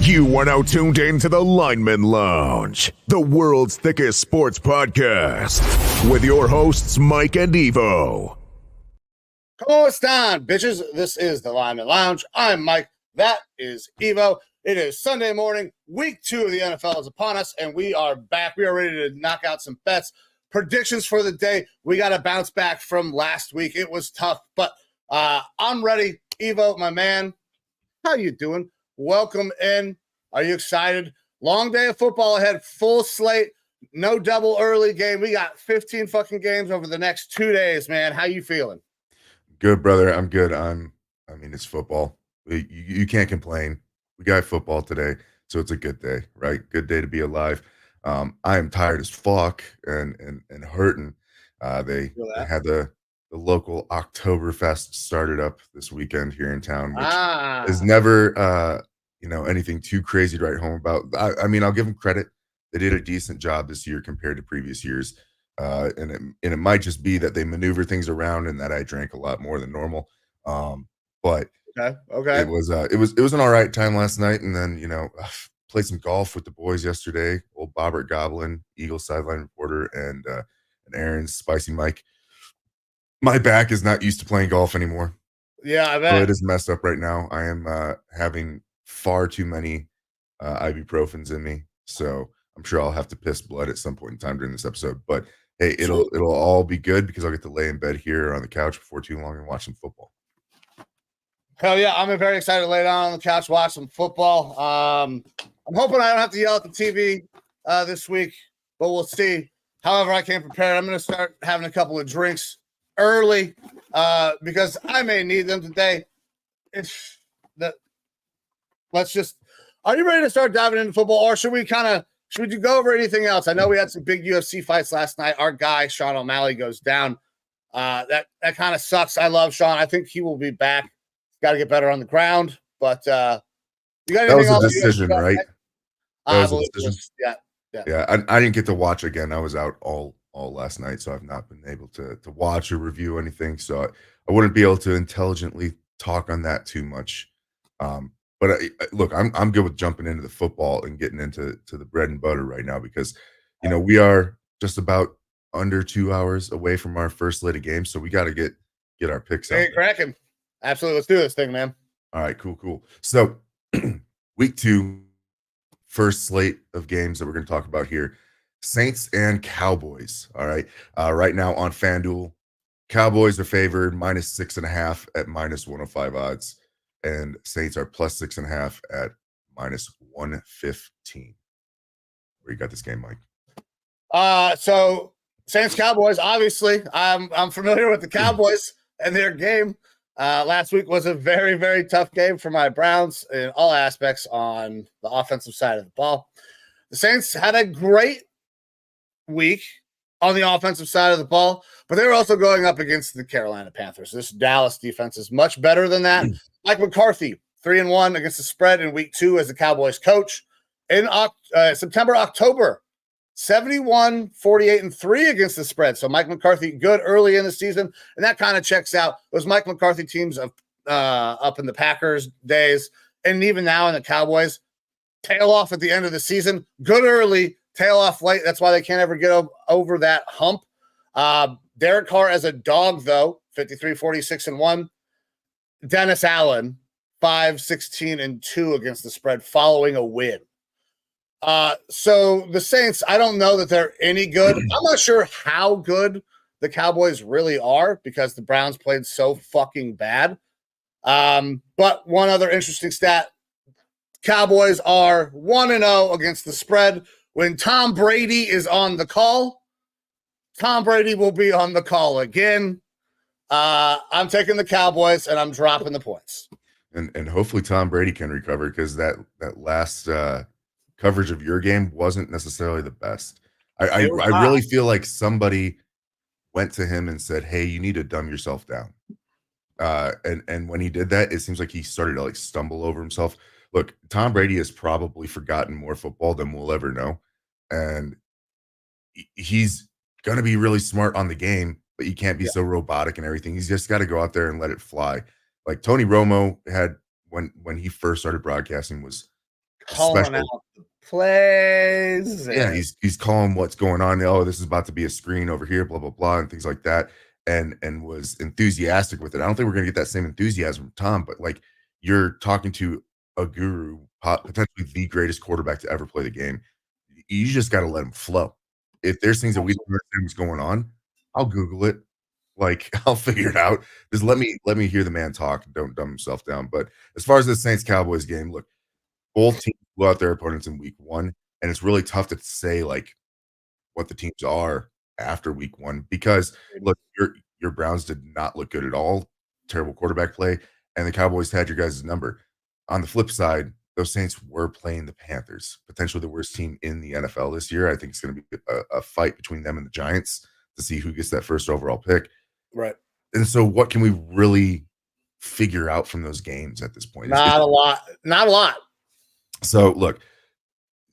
You are now tuned in to the Lineman Lounge, the world's thickest sports podcast, with your hosts, Mike and Evo. ¿Cómo están, bitches? This is the Lineman Lounge. I'm Mike. That is Evo. It is Sunday morning. Week 2 of the NFL is upon us, and we are back. We are ready to knock out some bets. Predictions for the day. We got to bounce back from last week. It was tough, but I'm ready. Evo, my man, how you doing? Welcome in. Are you excited? Long day of football ahead, full slate, no double early game. We got 15 fucking games over the next 2 days, man. How you feeling? Good, brother. I'm good. I mean, it's football. You can't complain. We got football today, so it's a good day, right? Good day to be alive. I am tired as fuck and hurting. They had the local Oktoberfest started up this weekend here in town, which is never anything too crazy to write home about. I mean, I'll give them credit. They did a decent job this year compared to previous years. And it might just be that they maneuver things around and that I drank a lot more than normal. But okay. It was an all right time last night. And then, played some golf with the boys yesterday. Old Bobbert Goblin, Eagles sideline reporter, and Aaron's Spicy Mike. My back is not used to playing golf anymore. Yeah, I bet. So it is messed up right now. I am having far too many ibuprofens in me. So I'm sure I'll have to piss blood at some point in time during this episode. But hey, it'll all be good because I'll get to lay in bed here on the couch before too long and watch some football. Hell yeah, I'm very excited to lay down on the couch, watch some football. I'm hoping I don't have to yell at the TV this week, but we'll see. However, I came prepared. I'm going to start having a couple of drinks early because I may need them today. Are you ready to start diving into football, or should we go over anything else? I know we had some big UFC fights last night. Our guy Sean O'Malley goes down. That kind of sucks. I love Sean. I think he will be back. Got to get better on the ground. But you got anything that was else? A decision, right? That was a decision. Yeah. I didn't get to watch again. I was out all last night, so I've not been able to watch or review anything. So I wouldn't be able to intelligently talk on that too much. But look, I'm good with jumping into the football and getting into the bread and butter right now because, we are just about under 2 hours away from our first slate of games, so we got to get our picks out. Hey, cracking! Absolutely, let's do this thing, man. All right, cool. So, week 2, first slate of games that we're going to talk about here: Saints and Cowboys. All right, right now on FanDuel, Cowboys are favored -6.5 at -105 odds. And Saints are +6.5 at -115. Where you got this game, Mike? So Saints Cowboys. Obviously, I'm familiar with the Cowboys and their game. Last week was a very, very tough game for my Browns in all aspects on the offensive side of the ball. The Saints had a great week on the offensive side of the ball, but they were also going up against the Carolina Panthers. This Dallas defense is much better than that. Mike McCarthy, 3-1 against the spread in week 2 as the Cowboys coach. In September, October, 71, 48, and 3 against the spread. So Mike McCarthy good early in the season, and that kind of checks out. Those Mike McCarthy teams of up in the Packers days, and even now in the Cowboys, tail off at the end of the season. Good early, tail off late. That's why they can't ever get over that hump. Derek Carr as a dog, though, 53, 46, and 1. Dennis Allen, 5, 16, and 2 against the spread following a win. So the Saints, I don't know that they're any good. I'm not sure how good the Cowboys really are because the Browns played so fucking bad. But one other interesting stat, Cowboys are 1-0 against the spread. When Tom Brady is on the call, Tom Brady will be on the call again. I'm taking the Cowboys and I'm dropping the points. And hopefully Tom Brady can recover because that last coverage of your game wasn't necessarily the best. I really feel like somebody went to him and said, "Hey, you need to dumb yourself down." And when he did that, it seems like he started to like stumble over himself. Look, Tom Brady has probably forgotten more football than we'll ever know, and he's gonna be really smart on the game, but you can't be so robotic and everything. He's just got to go out there and let it fly. Like Tony Romo had when he first started broadcasting was calling out the plays. Yeah, he's calling what's going on. Oh, this is about to be a screen over here, blah blah blah, and things like that. And was enthusiastic with it. I don't think we're gonna get that same enthusiasm from Tom, but like you're talking to a guru, potentially the greatest quarterback to ever play the game. You just got to let him flow. If there's things that we don't understand what's going on, I'll Google it. Like I'll figure it out. Just let me hear the man talk. Don't dumb himself down. But as far as the Saints Cowboys game, look, both teams blew out their opponents in week 1, and it's really tough to say like what the teams are after week 1 because look, your Browns did not look good at all. Terrible quarterback play, and the Cowboys had your guys' number. On the flip side, those Saints were playing the Panthers, potentially the worst team in the NFL this year. I think it's going to be a fight between them and the Giants to see who gets that first overall pick. Right. And so what can we really figure out from those games at this point? Not a lot. Not a lot. So look,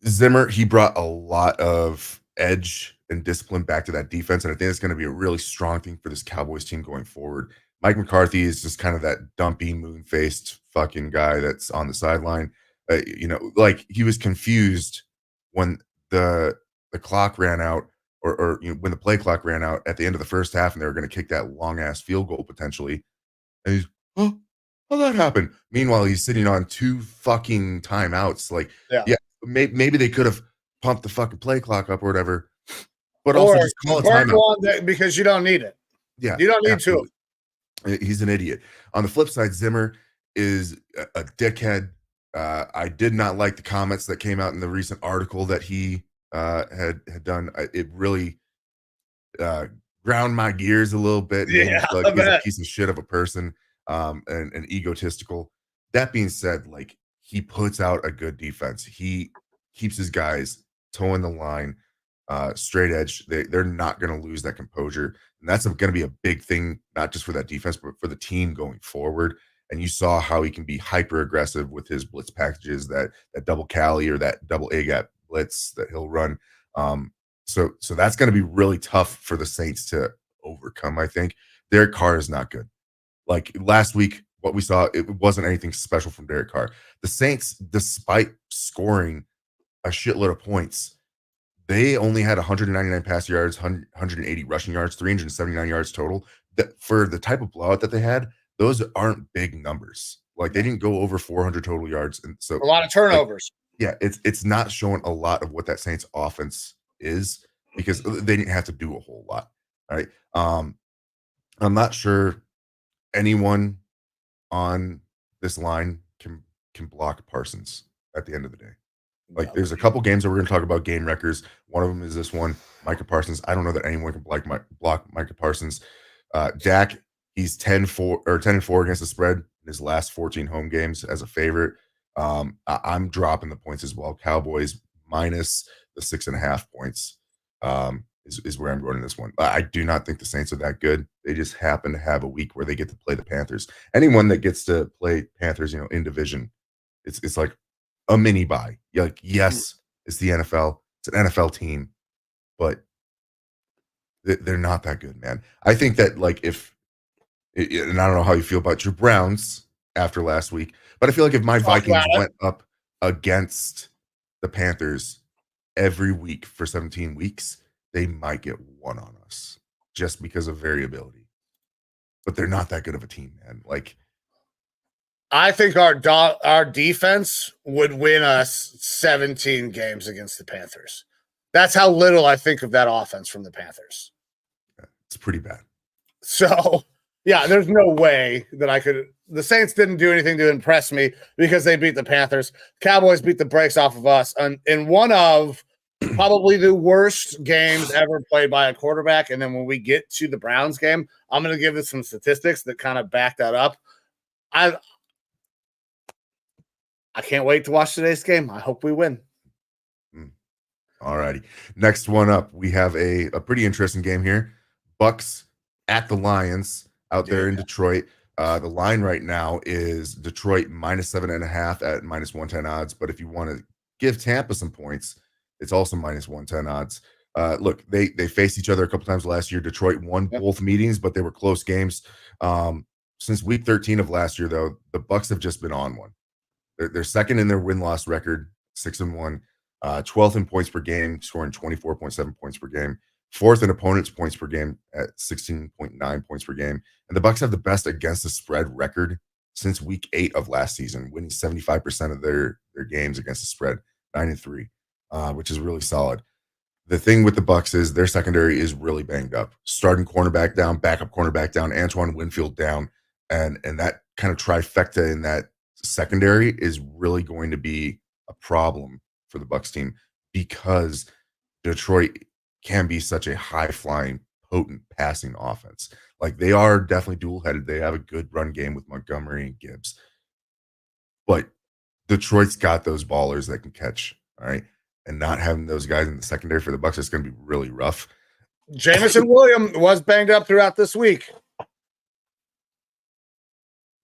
Zimmer, he brought a lot of edge and discipline back to that defense, and I think it's going to be a really strong thing for this Cowboys team going forward. Mike McCarthy is just kind of that dumpy, moon-faced fucking guy that's on the sideline. Like he was confused when the clock ran out, or when the play clock ran out at the end of the first half, and they were going to kick that long-ass field goal potentially. And he's, oh, how that happened? Meanwhile, he's sitting on 2 fucking timeouts. Like, yeah, maybe they could have pumped the fucking play clock up or whatever, but also just call a timeout because you don't need it. Yeah, you don't need to. He's an idiot. On the flip side, Zimmer is a dickhead. I did not like the comments that came out in the recent article that he had done. It really ground my gears a little bit. Yeah, like he's a piece of shit of a person, and egotistical. That being said, like he puts out a good defense. He keeps his guys toeing the line, straight edge. They're not going to lose that composure, and that's going to be a big thing, not just for that defense, but for the team going forward. And you saw how he can be hyper aggressive with his blitz packages, that double Cali or that double A gap blitz that he'll run. So that's going to be really tough for the Saints to overcome. I think Derek Carr is not good. Like last week, what we saw, it wasn't anything special from Derek Carr. The Saints, despite scoring a shitload of points, they only had 199 pass yards, 180 rushing yards, 379 yards total. For the type of blowout that they had, those aren't big numbers. Like they didn't go over 400 total yards, and so a lot of turnovers. Like, yeah, it's not showing a lot of what that Saints offense is because they didn't have to do a whole lot. All right. I'm not sure anyone on this line can block Parsons at the end of the day. Like, there's a couple games that we're going to talk about game wreckers. One of them is this one, Micah Parsons. I don't know that anyone can block Micah Parsons. Dak, he's 10-4 against the spread in his last 14 home games as a favorite. I'm dropping the points as well. Cowboys minus the 6.5 points is where I'm going in this one. I do not think the Saints are that good. They just happen to have a week where they get to play the Panthers. Anyone that gets to play Panthers, in division, it's like a mini bye. You're like, yes, it's the NFL. It's an NFL team, but they're not that good, man. I think that, like, and I don't know how you feel about your Browns after last week, but I feel like if my Vikings went up against the Panthers every week for 17 weeks, they might get one on us just because of variability. But they're not that good of a team, man. Like, I think our defense would win us 17 games against the Panthers. That's how little I think of that offense from the Panthers. It's pretty bad. So, yeah, there's no way that I could. The Saints didn't do anything to impress me because they beat the Panthers. Cowboys beat the brakes off of us in one of probably the worst games ever played by a quarterback. And then when we get to the Browns game, I'm going to give it some statistics that kind of back that up. I can't wait to watch today's game. I hope we win. All righty. Next one up, we have a pretty interesting game here. Bucks at the Lions out there in Detroit. The line right now is Detroit minus 7.5 at minus 110 odds. But if you want to give Tampa some points, it's also minus 110 odds. Look, they faced each other a couple times last year. Detroit won both meetings, but they were close games. Since week 13 of last year, though, the Bucks have just been on one. They're second in their win-loss record, 6-1, 12th in points per game, scoring 24.7 points per game, fourth in opponents' points per game at 16.9 points per game. And the Bucks have the best against the spread record since week 8 of last season, winning 75% of their games against the spread, 9-3, which is really solid. The thing with the Bucks is their secondary is really banged up. Starting cornerback down, backup cornerback down, Antoine Winfield down, and that kind of trifecta in that secondary is really going to be a problem for the Bucks team because Detroit can be such a high-flying, potent passing offense. Like, they are definitely dual-headed. They have a good run game with Montgomery and Gibbs. But Detroit's got those ballers that can catch, all right? And not having those guys in the secondary for the Bucks is going to be really rough. Jameson Williams was banged up throughout this week.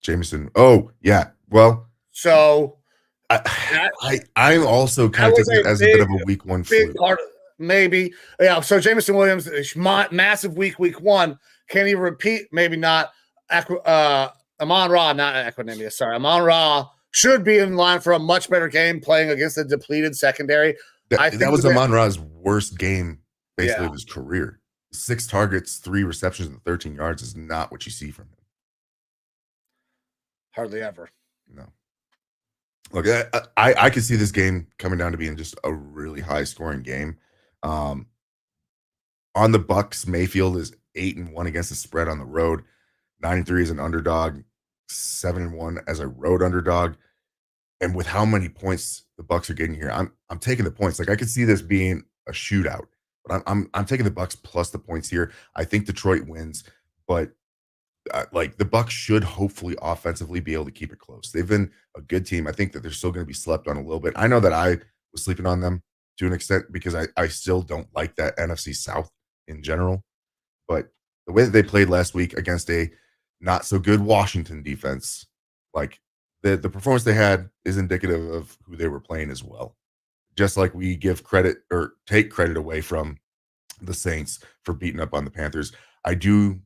Jameson. Oh, yeah. Well, so I'm also kind of taking it as a bit of a week one fluke. Maybe. Yeah. So Jameson Williams, massive week one. Can he repeat? Maybe not. Amon-Ra, not Equanimous. Sorry. Amon-Ra should be in line for a much better game playing against a depleted secondary. That was Amon-Ra's worst game, basically, of his career. 6 targets, 3 receptions, and 13 yards is not what you see from him. Hardly ever. No. Look, I could see this game coming down to being just a really high-scoring game. On the Bucks, Mayfield is 8-1 against the spread on the road, 9-3 as an underdog, 7-1 as a road underdog. And with how many points the Bucks are getting here, I'm taking the points. Like, I could see this being a shootout, but I'm taking the Bucks plus the points here. I think Detroit wins, but like, the Bucks should hopefully offensively be able to keep it close. They've been a good team. I think that they're still going to be slept on a little bit. I know that I was sleeping on them to an extent because I still don't like that NFC South in general. But the way that they played last week against a not so good Washington defense, like, the performance they had is indicative of who they were playing as well. Just like we give credit or take credit away from the Saints for beating up on the Panthers, I do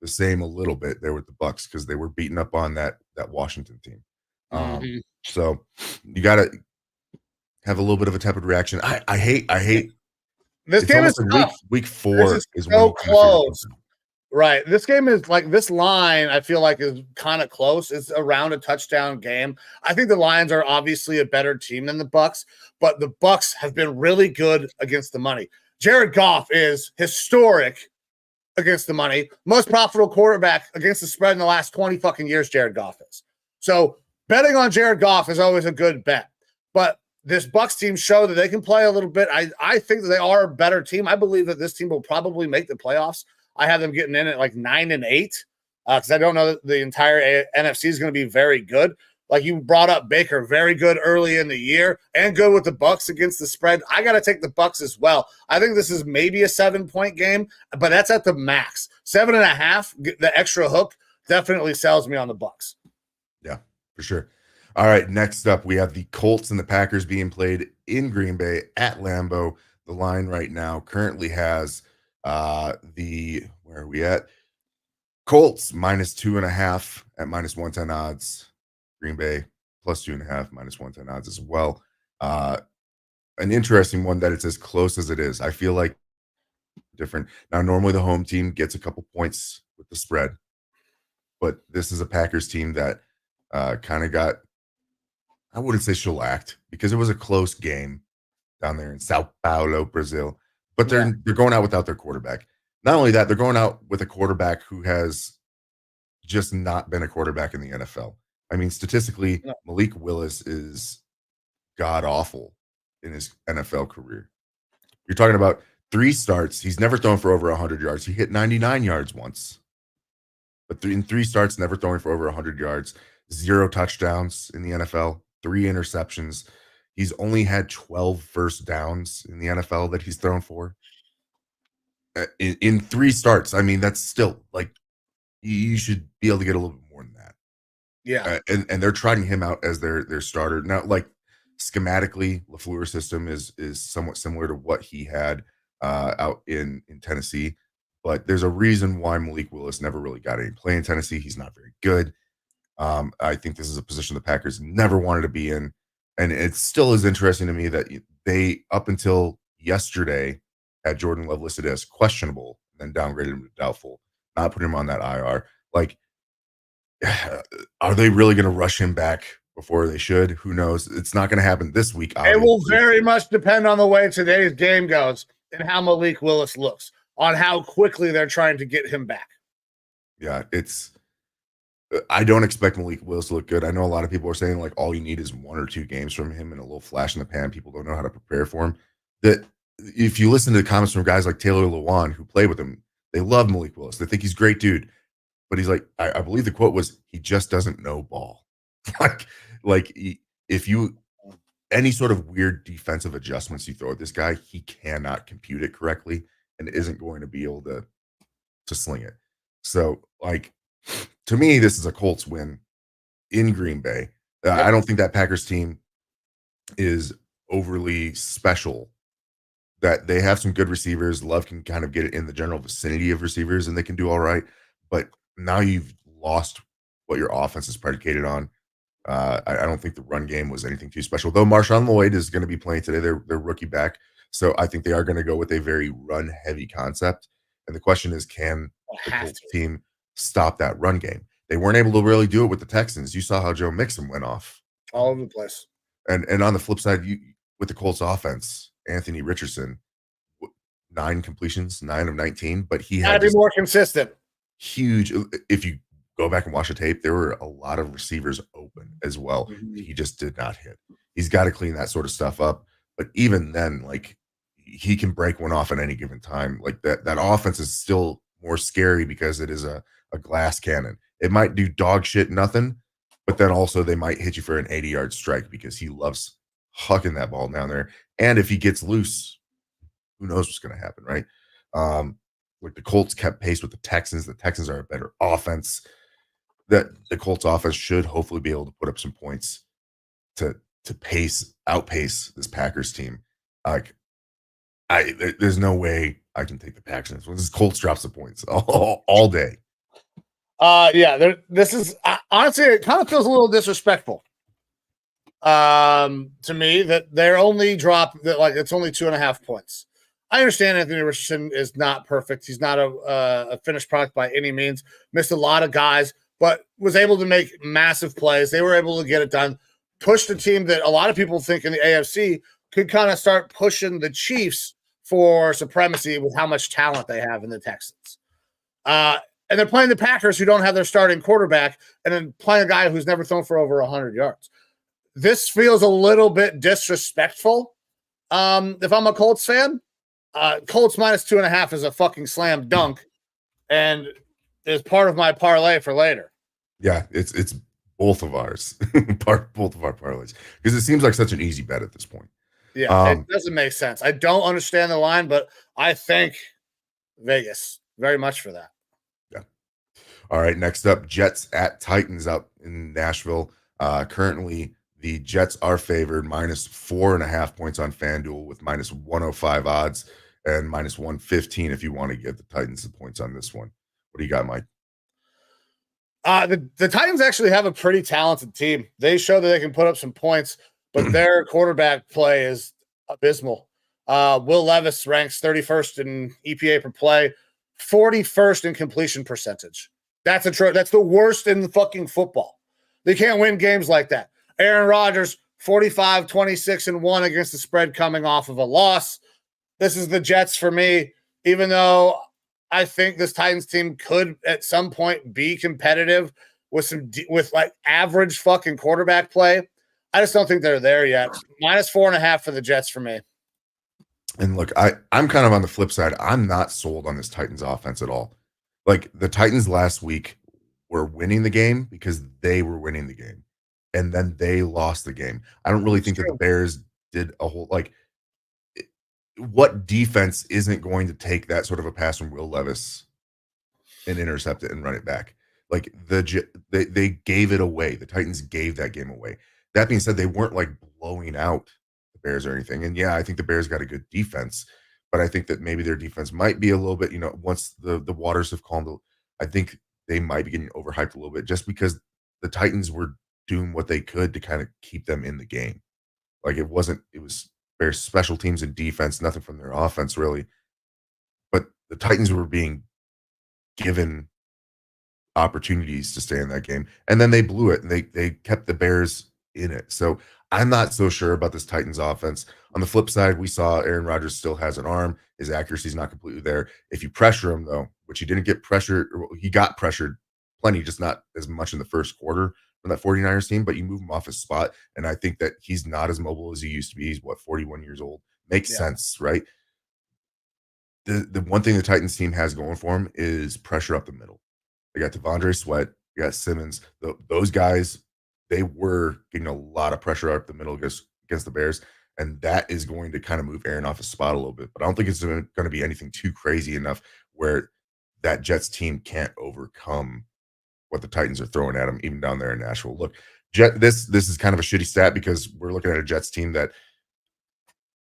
the same a little bit there with the Bucks because they were beating up on that Washington team. So you got to have a little bit of a tepid reaction. I hate this game is like week 4 is so close. Right. This game is like, this line, I feel like, is kind of close. It's around a touchdown game. I think the Lions are obviously a better team than the Bucks, but the Bucks have been really good against the money. Jared Goff is historic against the money. Most profitable quarterback against the spread in the last 20 fucking years, Jared Goff is. So betting on Jared Goff is always a good bet. But this Bucks team show that they can play a little bit. I think that they are a better team. I believe that this team will probably make the playoffs. I have them getting in at like 9-8 because I don't know that the entire NFC is going to be very good. Like you brought up Baker, very good early in the year and good with the Bucks against the spread. I got to take the Bucks as well. I think this is maybe a 7-point game, but that's at the max. 7.5, the extra hook definitely sells me on the Bucks. Yeah, for sure. All right, next up, we have the Colts and the Packers being played in Green Bay at Lambeau. The line right now currently has where are we at? Colts -2.5 at -110 odds. Green Bay +2.5, -110 odds as well. An interesting one that it's as close as it is. I feel like different. Now, normally the home team gets a couple points with the spread, but this is a Packers team that kind of got, I wouldn't say shellacked because it was a close game down there in Sao Paulo, Brazil. But they're going out without their quarterback. Not only that, they're going out with a quarterback who has just not been a quarterback in the NFL. I mean, statistically, Malik Willis is god awful in his NFL career. You're talking about 3 starts. He's never thrown for over 100 yards. He hit 99 yards once. But in 3 starts, never throwing for over 100 yards. 0 touchdowns in the NFL. 3 interceptions. He's only had 12 first downs in the NFL that he's thrown for. In 3 starts. I mean, that's still like you should be able to get a little bit more than that. Yeah. And they're trying him out as their starter. Now, like schematically, LaFleur's system is somewhat similar to what he had out in Tennessee. But there's a reason why Malik Willis never really got any play in Tennessee. He's not very good. I think this is a position the Packers never wanted to be in. And it still is interesting to me that they, up until yesterday, had Jordan Love listed as questionable, and then downgraded him to doubtful, not putting him on that IR. Like, are they really going to rush him back before they should? Who knows? It's not going to happen this week. It will very much depend on the way today's game goes and how Malik Willis looks, on how quickly they're trying to get him back. Yeah, I don't expect Malik Willis to look good. I know a lot of people are saying like all you need is 1 or 2 games from him and a little flash in the pan. People don't know how to prepare for him. That if you listen to the comments from guys like Taylor Lewan who play with him, they love Malik Willis. They think he's a great dude. But he's like, I believe the quote was, he just doesn't know ball. If you any sort of weird defensive adjustments you throw at this guy, he cannot compute it correctly and isn't going to be able to sling it. So, like, to me, this is a Colts win in Green Bay. I don't think that Packers team is overly special. That they have some good receivers. Love can kind of get it in the general vicinity of receivers, and they can do all right. But now you've lost what your offense is predicated on. I don't think the run game was anything too special, though. Marshawn Lloyd is going to be playing today. They're rookie back, so I think they are going to go with a very run-heavy concept. And the question is, can the Colts team stop that run game? They weren't able to really do it with the Texans. You saw how Joe Mixon went off all over the place. And on the flip side, with the Colts offense, Anthony Richardson, 9 completions, 9 of 19, but he had to be more consistent. Huge. If you go back and watch the tape, there were a lot of receivers open as well. Mm-hmm. He just did not hit. He's got to clean that sort of stuff up. But even then, like, he can break one off at any given time. Like that offense is still more scary because it is a glass cannon. It might do dog shit nothing, but then also they might hit you for an 80-yard strike because he loves hucking that ball down there. And if he gets loose, who knows what's going to happen, right? Like the Colts kept pace with the Texans. The Texans are a better offense. That the Colts offense should hopefully be able to put up some points to outpace this Packers team. Like, there's no way I can take the Packers. This Colts drops the points all day. This is honestly, it kind of feels a little disrespectful to me that they're only drop that, like, it's only 2.5 points. I understand Anthony Richardson is not perfect. He's not a finished product by any means. Missed a lot of guys, but was able to make massive plays. They were able to get it done. Pushed a team that a lot of people think in the AFC could kind of start pushing the Chiefs for supremacy with how much talent they have in the Texans. And they're playing the Packers, who don't have their starting quarterback, and then playing a guy who's never thrown for over 100 yards. this feels a little bit disrespectful. If I'm a Colts fan, Colts minus 2.5 is a fucking slam dunk, and is part of my parlay for later. Yeah, it's both of ours, both of our parlays, because it seems like such an easy bet at this point. Yeah, it doesn't make sense. I don't understand the line, but I thank Vegas very much for that. Yeah. All right, next up, Jets at Titans up in Nashville. Currently, the Jets are favored minus 4.5 points on FanDuel with minus 105 odds and minus 115 if you want to give the Titans the points on this one. What do you got, Mike? The Titans actually have a pretty talented team. They show that they can put up some points, but their quarterback play is abysmal. Will Levis ranks 31st in EPA per play, 41st in completion percentage. That's the worst in the fucking football. They can't win games like that. Aaron Rodgers, 45, 26, and 1 against the spread coming off of a loss. This is the Jets for me, even though I think this Titans team could at some point be competitive with like average fucking quarterback play. I just don't think they're there yet. Minus 4.5 for the Jets for me. And look, I'm kind of on the flip side. I'm not sold on this Titans offense at all. Like the Titans last week were winning the game because they were winning the game. And then they lost the game. I don't really think that the Bears did a whole what defense isn't going to take that sort of a pass from Will Levis and intercept it and run it back? Like they gave it away. The Titans gave that game away. That being said, they weren't like blowing out the Bears or anything. And yeah, I think the Bears got a good defense, but I think that maybe their defense might be a little bit, once the waters have calmed, I think they might be getting overhyped a little bit just because the Titans were doing what they could to kind of keep them in the game. Like it was Bears special teams and defense, nothing from their offense really. But the Titans were being given opportunities to stay in that game. And then they blew it and they kept the Bears in it. So I'm not so sure about this Titans offense. On the flip side, we saw Aaron Rodgers still has an arm. His accuracy is not completely there. If you pressure him, though, which he didn't get pressured, he got pressured plenty, just not as much in the first quarter from that 49ers team, but you move him off his spot. And I think that he's not as mobile as he used to be. He's 41 years old. Makes sense, right? The one thing the Titans team has going for him is pressure up the middle. They got Devondre Sweat, you got Simmons. Those guys, they were getting a lot of pressure up the middle against the Bears, and that is going to kind of move Aaron off his spot a little bit. But I don't think it's going to be anything too crazy enough where that Jets team can't overcome what the Titans are throwing at them, even down there in Nashville. Look, this is kind of a shitty stat because we're looking at a Jets team that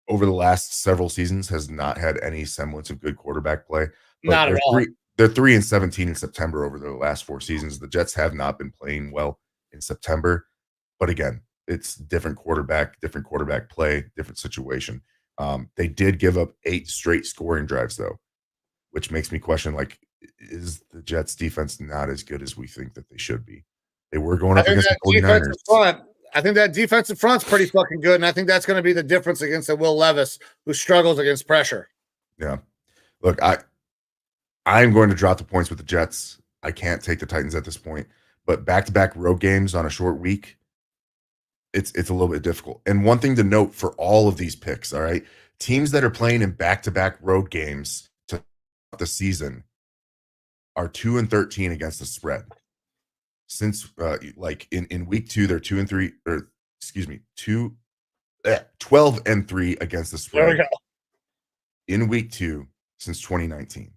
over the last several seasons has not had any semblance of good quarterback play. Not at all. They're 3-17 in September over the last 4 seasons. The Jets have not been playing well in September, but again, it's different quarterback play, different situation. They did give up 8 straight scoring drives though, which makes me question, like, is the Jets defense not as good as we think that they should be? They were going up against the 49ers. I think that defensive front's pretty fucking good, and I think that's going to be the difference against the Will Levis, who struggles against pressure. Yeah. Look, I'm going to drop the points with the Jets. I can't take the Titans at this point, but back-to-back road games on a short week, it's a little bit difficult. And one thing to note for all of these picks, all right, teams that are playing in back-to-back road games to the season are 2-13 against the spread. Since like in week 2, they're 2-3, or excuse me, 12-3 against the spread. There we go. In week 2 since 2019.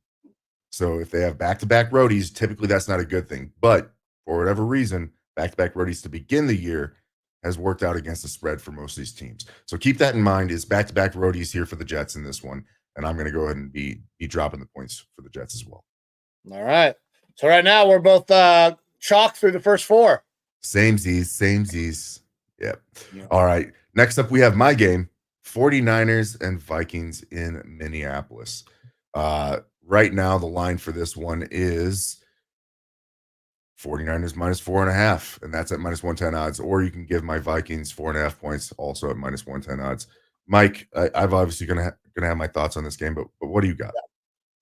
So if they have back-to-back roadies, typically that's not a good thing. But for whatever reason, back-to-back roadies to begin the year has worked out against the spread for most of these teams. So keep that in mind. Is back-to-back roadies here for the Jets in this one, and I'm going to go ahead and be dropping the points for the Jets as well. All right. So right now we're both chalk through the first 4. Same Z's. Yep. Yeah. All right. Next up, we have my game, 49ers and Vikings in Minneapolis. Right now, the line for this one is 49ers minus 4.5, and that's at minus 110 odds. Or you can give my Vikings 4.5 points, also at minus 110 odds. Mike, I've obviously gonna have my thoughts on this game, but what do you got?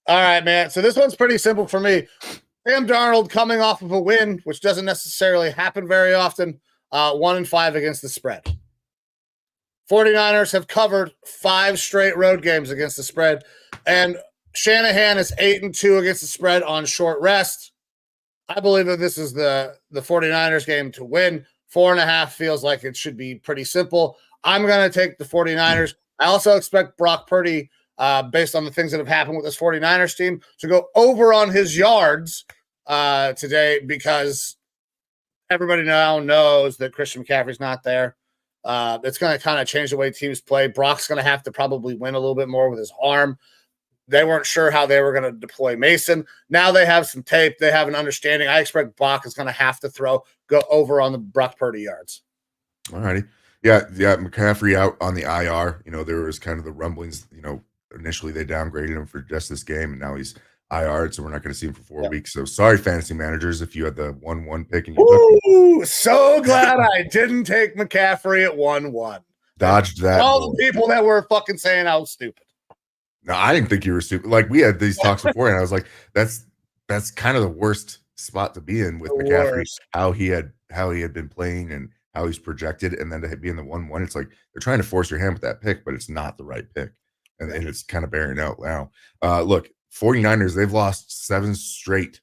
All right, man. So this one's pretty simple for me. Sam Darnold coming off of a win, which doesn't necessarily happen very often. 1-5 against the spread. 49ers have covered 5 straight road games against the spread, and Shanahan is 8-2 against the spread on short rest. I believe that this is the 49ers game to win. 4.5 feels like it should be pretty simple. I'm going to take the 49ers. I also expect Brock Purdy, based on the things that have happened with this 49ers team, to go over on his yards today, because everybody now knows that Christian McCaffrey's not there. It's going to kind of change the way teams play. Brock's going to have to probably win a little bit more with his arm. They weren't sure how they were going to deploy Mason. Now they have some tape. They have an understanding. I expect Brock is going to have to go over on the Brock Purdy yards. All righty. Yeah. McCaffrey out on the IR. There was kind of the rumblings, initially they downgraded him for just this game, and now he's IR, so we're not going to see him for 4 weeks. So sorry, fantasy managers, if you had the 1-1 pick and you took him. So glad I didn't take McCaffrey at 1-1. Dodged that. All the people that were fucking saying I was stupid. No, I didn't think you were stupid. Like, we had these talks before, and I was like, that's kind of the worst spot to be in with McCaffrey, how he had been playing and how he's projected, and then to be in the 1-1. It's like they're trying to force your hand with that pick, but it's not the right pick. And it's kind of bearing out now. Look, 49ers, they've lost 7 straight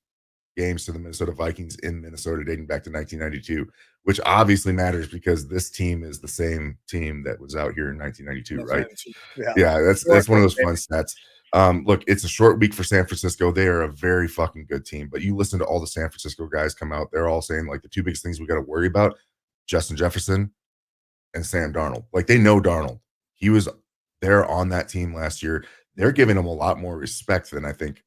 games to the Minnesota Vikings in Minnesota dating back to 1992, which obviously matters because this team is the same team that was out here in 1992, right? Yeah, that's one of those fun stats. Look, it's a short week for San Francisco. They are a very fucking good team, but you listen to all the San Francisco guys come out, they're all saying, like, the 2 biggest things we got to worry about, Justin Jefferson and Sam Darnold. Like, they know Darnold. He was there on that team last year. They're giving him a lot more respect than I think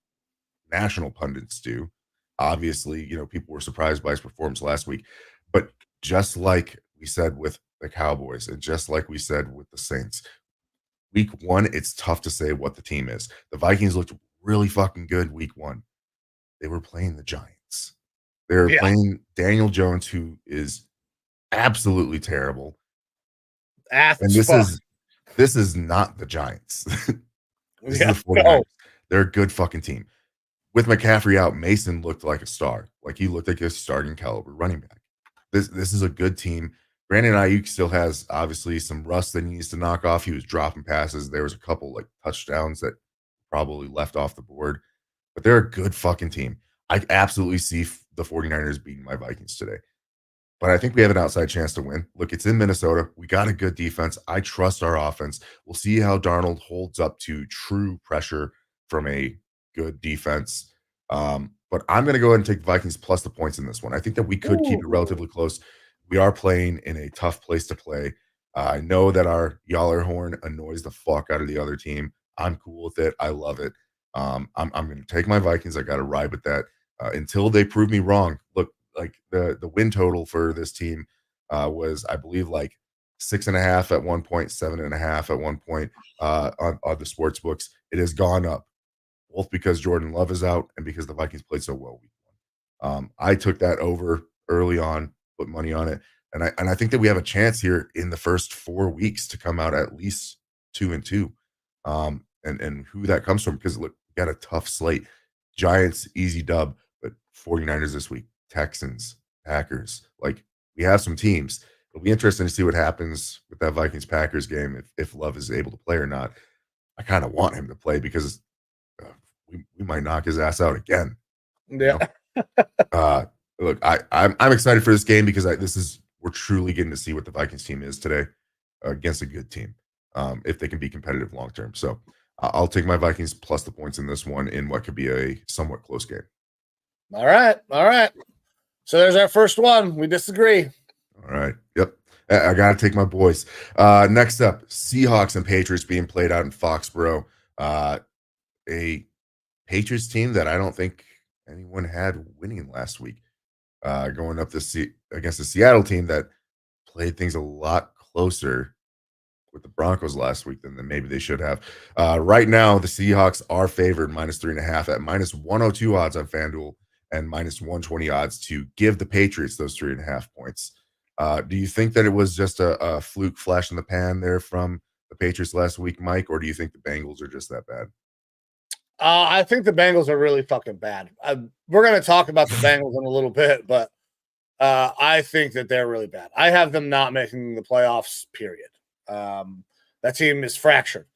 national pundits do. Obviously, people were surprised by his performance last week, but just like we said with the Cowboys and just like we said with the Saints, week 1, it's tough to say what the team is. The Vikings looked really fucking good week 1. They were playing the Giants. They were playing Daniel Jones, who is absolutely terrible. And this is not the Giants. This is the 49ers. They're a good fucking team. With McCaffrey out, Mason looked like a star. Like, he looked like a starting caliber running back. This is a good team. Brandon Ayuk still has obviously some rust that he needs to knock off. He was dropping passes. There was a couple like touchdowns that probably left off the board, but they're a good fucking team. I absolutely see the 49ers beating my Vikings today. But I think we have an outside chance to win. Look, it's in Minnesota. We got a good defense. I trust our offense. We'll see how Darnold holds up to true pressure from a good defense. But I'm going to go ahead and take the Vikings plus the points in this one. I think that we could keep it relatively close. We are playing in a tough place to play. I know that our Yaller horn annoys the fuck out of the other team. I'm cool with it. I love it. I'm going to take my Vikings. I got to ride with that until they prove me wrong. Look, like the win total for this team was, I believe, like 6.5 at one point, 7.5 at one point on the sports books. It has gone up, both because Jordan Love is out and because the Vikings played so well week 1. I took that over early on, put money on it, and I think that we have a chance here in the first 4 weeks to come out at least 2-2. And who that comes from, because look, we got a tough slate. Giants, easy dub, but 49ers this week. Texans, Packers. Like, we have some teams. It'll be interesting to see what happens with that Vikings-Packers game, if Love is able to play or not. I kind of want him to play because we might knock his ass out again. Yeah. Look, I'm excited for this game because we're truly getting to see what the Vikings team is today against a good team, if they can be competitive long term. So I'll take my Vikings plus the points in this one in what could be a somewhat close game. All right. So there's our first one. We disagree. All right. Yep. I got to take my boys. Next up, Seahawks and Patriots being played out in Foxborough. A Patriots team that I don't think anyone had winning last week. Going up against the Seattle team that played things a lot closer with the Broncos last week than maybe they should have. Right now, the Seahawks are favored -3.5 at -102 odds on FanDuel and -120 odds to give the Patriots those 3.5 points. Do you think that it was just a fluke flash in the pan there from the Patriots last week, Mike, or do you think the Bengals are just that bad? I think the Bengals are really fucking bad. We're going to talk about the Bengals in a little bit, but I think that they're really bad. I have them not making the playoffs, period. That team is fractured.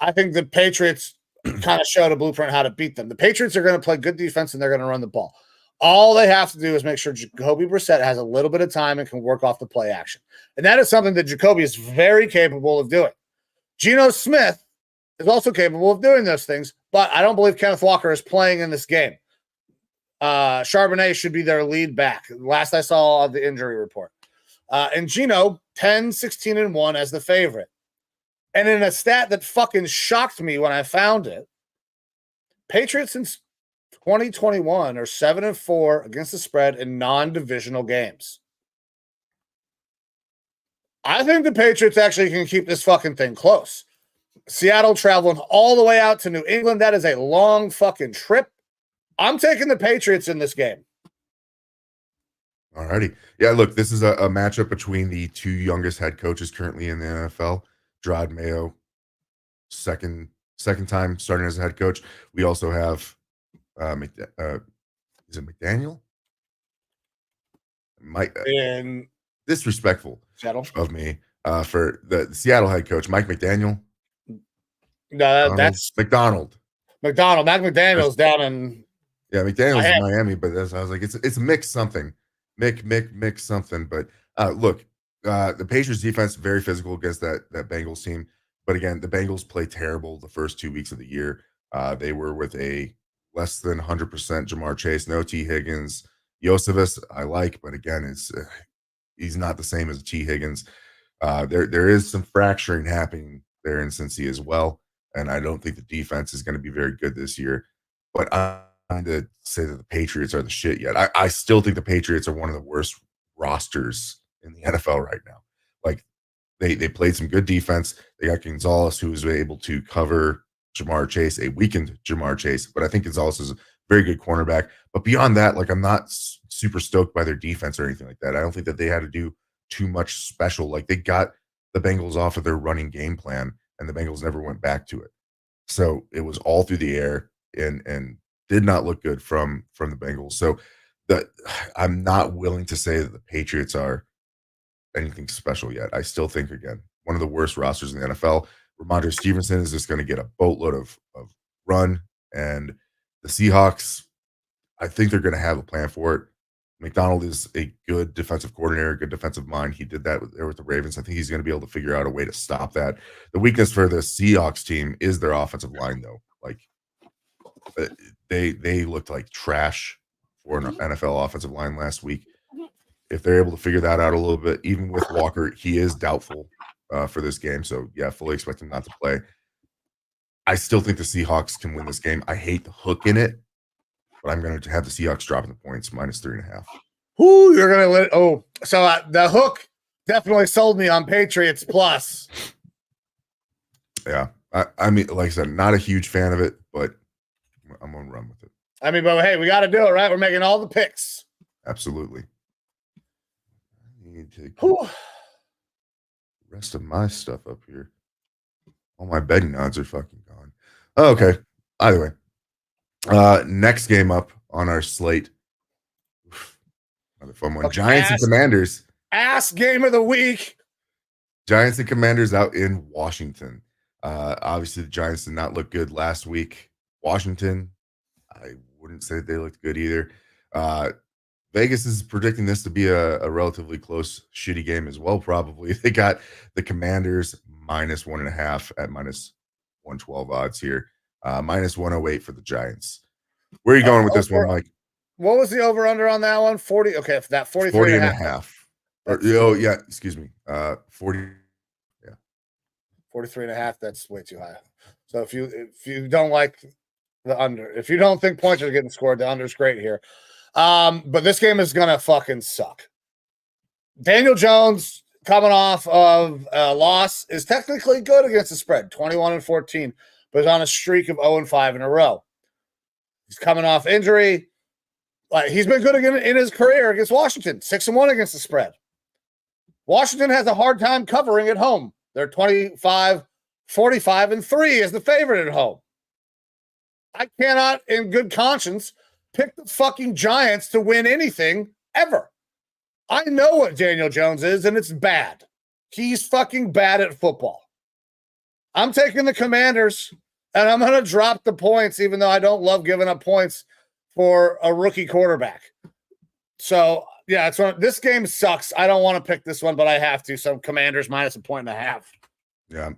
I think the Patriots kind of showed a blueprint how to beat them. The Patriots are going to play good defense and they're going to run the ball. All they have to do is make sure Jacoby Brissett has a little bit of time and can work off the play action. And that is something that Jacoby is very capable of doing. Geno Smith is also capable of doing those things, but I don't believe Kenneth Walker is playing in this game. Charbonnet should be their lead back. Last I saw of the injury report. And Geno, 10, 16, and 1 as the favorite. And in a stat that fucking shocked me when I found it, Patriots since 2021 are 7-4 against the spread in non-divisional games. I think the Patriots actually can keep this fucking thing close. Seattle traveling all the way out to New England. That is a long fucking trip. I'm taking the Patriots in this game. All righty. Yeah, look, this is a matchup between the two youngest head coaches currently in the NFL. Gerard Mayo, second time starting as a head coach. We also have is it McDaniel? Disrespectful Seattle of me for the Seattle head coach, Mike McDaniel. No, that's McDonald. Mac McDaniel's down in McDaniel's in Miami, but I was like, it's mixed something. Mick something. But look, the Patriots defense very physical against that Bengals team. But again, the Bengals play terrible the first 2 weeks of the year. They were with a less than 100% Jamar Chase, no T. Higgins. Josephus, I like, but again, he's not the same as T. Higgins. There is some fracturing happening there in Cincy as well, and I don't think the defense is going to be very good this year. But I'm trying to say that the Patriots are the shit yet. I still think the Patriots are one of the worst rosters in the NFL right now. Like they played some good defense. They got Gonzalez, who was able to cover Jamar Chase, a weakened Jamar Chase, but I think Gonzalez is a very good cornerback. But beyond that, like I'm not super stoked by their defense or anything like that. I don't think that they had to do too much special. Like they got the Bengals off of their running game plan, and the Bengals never went back to it. So it was all through the air and did not look good from the Bengals. So I'm not willing to say that the Patriots are anything special yet. I still think, again, one of the worst rosters in the NFL. Ramondre Stevenson is just going to get a boatload of run, and the Seahawks, I think they're going to have a plan for it. McDonald is a good defensive coordinator, a good defensive mind. He did that with the Ravens. I think he's going to be able to figure out a way to stop that. The weakness for the Seahawks team is their offensive line, though. Like they looked like trash for an NFL offensive line last week. If they're able to figure that out a little bit, even with Walker, he is doubtful for this game. So, yeah, fully expect him not to play. I still think the Seahawks can win this game. I hate the hook in it, but I'm going to have the Seahawks dropping the points, -3.5. Whoo, you're going to let it. Oh, so the hook definitely sold me on Patriots plus. Yeah. I mean, like I said, not a huge fan of it, but I'm going to run with it. I mean, but hey, we got to do it, right? We're making all the picks. Absolutely. I need to get the rest of my stuff up here. All my betting odds are fucking gone. Oh, okay. Either way. Next game up on our slate. Another fun one. Giants and Commanders. Ass game of the week. Giants and Commanders out in Washington. Obviously, the Giants did not look good last week. Washington, I wouldn't say they looked good either. Vegas is predicting this to be a relatively close, shitty game as well, probably. They got the Commanders -1.5 at -112 odds here. -108 for the Giants. Where are you going with this one, Mike? What was the over-under on that one? 40. Okay, for that 40 and a half. Excuse me. 40. Yeah. 43.5. That's way too high. So if you don't like the under, if you don't think points are getting scored, the under is great here. But this game is gonna fucking suck. Daniel Jones, coming off of a loss, is technically good against the spread, 21-14, but is on a streak of 0-5 in a row. He's coming off injury. Like he's been good again in his career against Washington, 6-1 against the spread. Washington has a hard time covering at home. They're 25-45-3 as the favorite at home. I cannot, in good conscience, pick the fucking Giants to win anything ever. I know what Daniel Jones is, and it's bad. He's fucking bad at football. I'm taking the Commanders, and I'm going to drop the points, even though I don't love giving up points for a rookie quarterback. So, yeah, this game sucks. I don't want to pick this one, but I have to. So, Commanders minus 1.5. Yeah.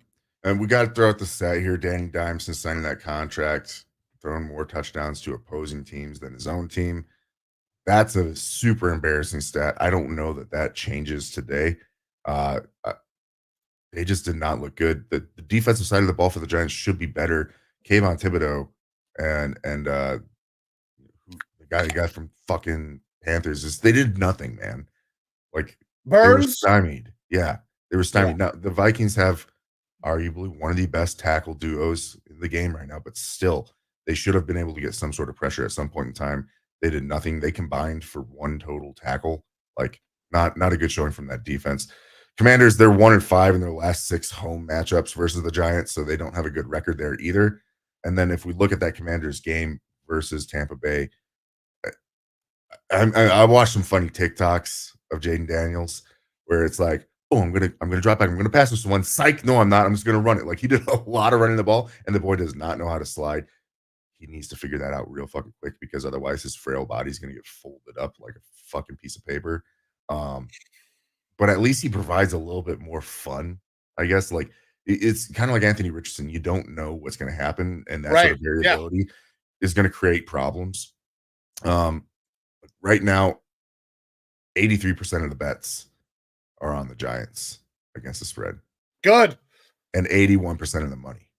And we got to throw out the stat here. Danny Dimes, since signing that contract, throwing more touchdowns to opposing teams than his own team. That's a super embarrassing stat. I don't know that changes today. They just did not look good. The defensive side of the ball for the Giants should be better. Kayvon Thibodeau and the guy you got from fucking Panthers they did nothing, man. Like Burns? They were stymied. Yeah, they were stymied. Yeah. Now the Vikings have arguably one of the best tackle duos in the game right now, but still, they should have been able to get some sort of pressure at some point in time. They did nothing. They combined for one total tackle. Like not a good showing from that defense. Commanders, they're 1-5 in their last 6 home matchups versus the Giants, so they don't have a good record there either. And then if we look at that Commanders game versus Tampa Bay, I watched some funny TikToks of Jaden Daniels where it's like, oh, I'm gonna drop back, I'm gonna pass this one. Psych, no, I'm not. I'm just gonna run it. Like he did a lot of running the ball, and the boy does not know how to slide. He needs to figure that out real fucking quick because otherwise his frail body's gonna get folded up like a fucking piece of paper. But at least he provides a little bit more fun, I guess. Like it's kind of like Anthony Richardson. You don't know what's going to happen, and that sort of variability is going to create problems. Right now, 83% of the bets are on the Giants against the spread. Good. And 81% of the money.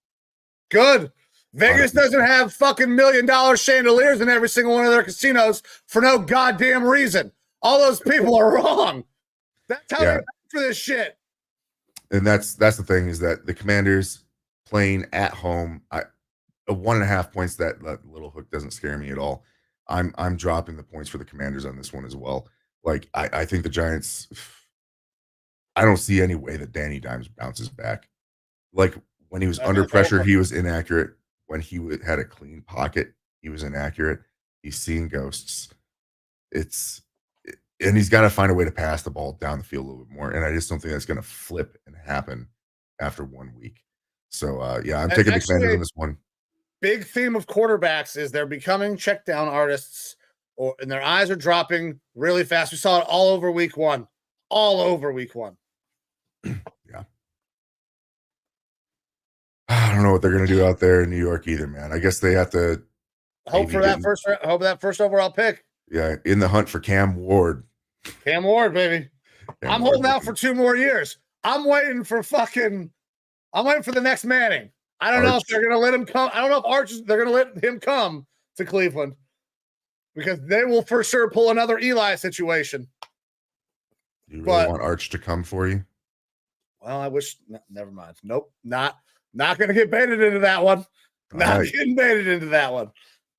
Good. Vegas doesn't have fucking $1 million chandeliers in every single one of their casinos for no goddamn reason. All those people are wrong. That's how they pay for this shit. And that's the thing is that the Commanders playing at home, 1.5 points, that little hook doesn't scare me at all. I'm dropping the points for the Commanders on this one as well. Like I think the Giants, I don't see any way that Danny Dimes bounces back. Like when he was under pressure, he was inaccurate. When he had a clean pocket, he was inaccurate. He's seeing ghosts. And he's got to find a way to pass the ball down the field a little bit more. And I just don't think that's going to flip and happen after 1 week. So, I'm taking the Commanders on this one. Big theme of quarterbacks is they're becoming check down artists, and their eyes are dropping really fast. We saw it all over week one. Yeah. I don't know what they're going to do out there in New York either, man. I guess they have to hope that first overall pick. Yeah, in the hunt for Cam Ward. Cam Ward, baby. I'm holding out for 2 more years. I'm waiting for the next Manning. I don't know if they're going to let him come. I don't know if they're going to let him come to Cleveland because they will for sure pull another Eli situation. You really want Arch to come for you? Well, I wish. Never mind. Nope. Not going to get baited into that one. Getting baited into that one.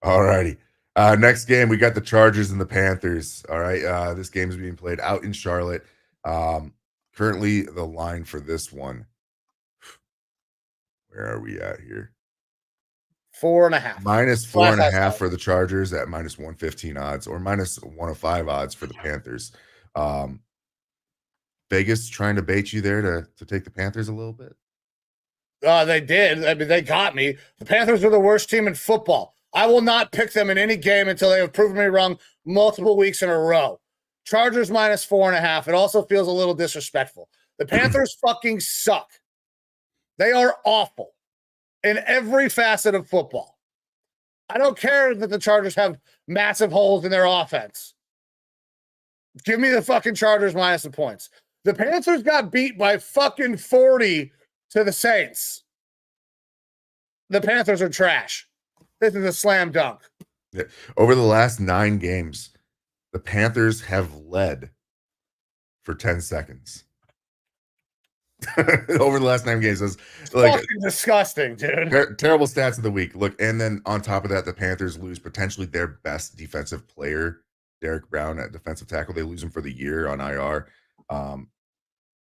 All righty. Next game, we got the Chargers and the Panthers. All right. This game is being played out in Charlotte. Currently, the line for this one. Where are we at here? 4.5. Minus 4.5 for the Chargers at minus 115 odds, or minus 105 odds for the Panthers. Vegas trying to bait you there to take the Panthers a little bit? They did. I mean, they got me. The Panthers are the worst team in football. I will not pick them in any game until they have proven me wrong multiple weeks in a row. Chargers minus 4.5. It also feels a little disrespectful. The Panthers fucking suck. They are awful in every facet of football. I don't care that the Chargers have massive holes in their offense. Give me the fucking Chargers minus the points. The Panthers got beat by fucking 40 to the Saints. The Panthers are trash. This is a slam dunk. Yeah. Over the last 9 games, the Panthers have led for 10 seconds. Over the last 9 games. It's like fucking disgusting, dude. Terrible stats of the week. Look, and then on top of that, the Panthers lose potentially their best defensive player, Derek Brown, at defensive tackle. They lose him for the year on IR.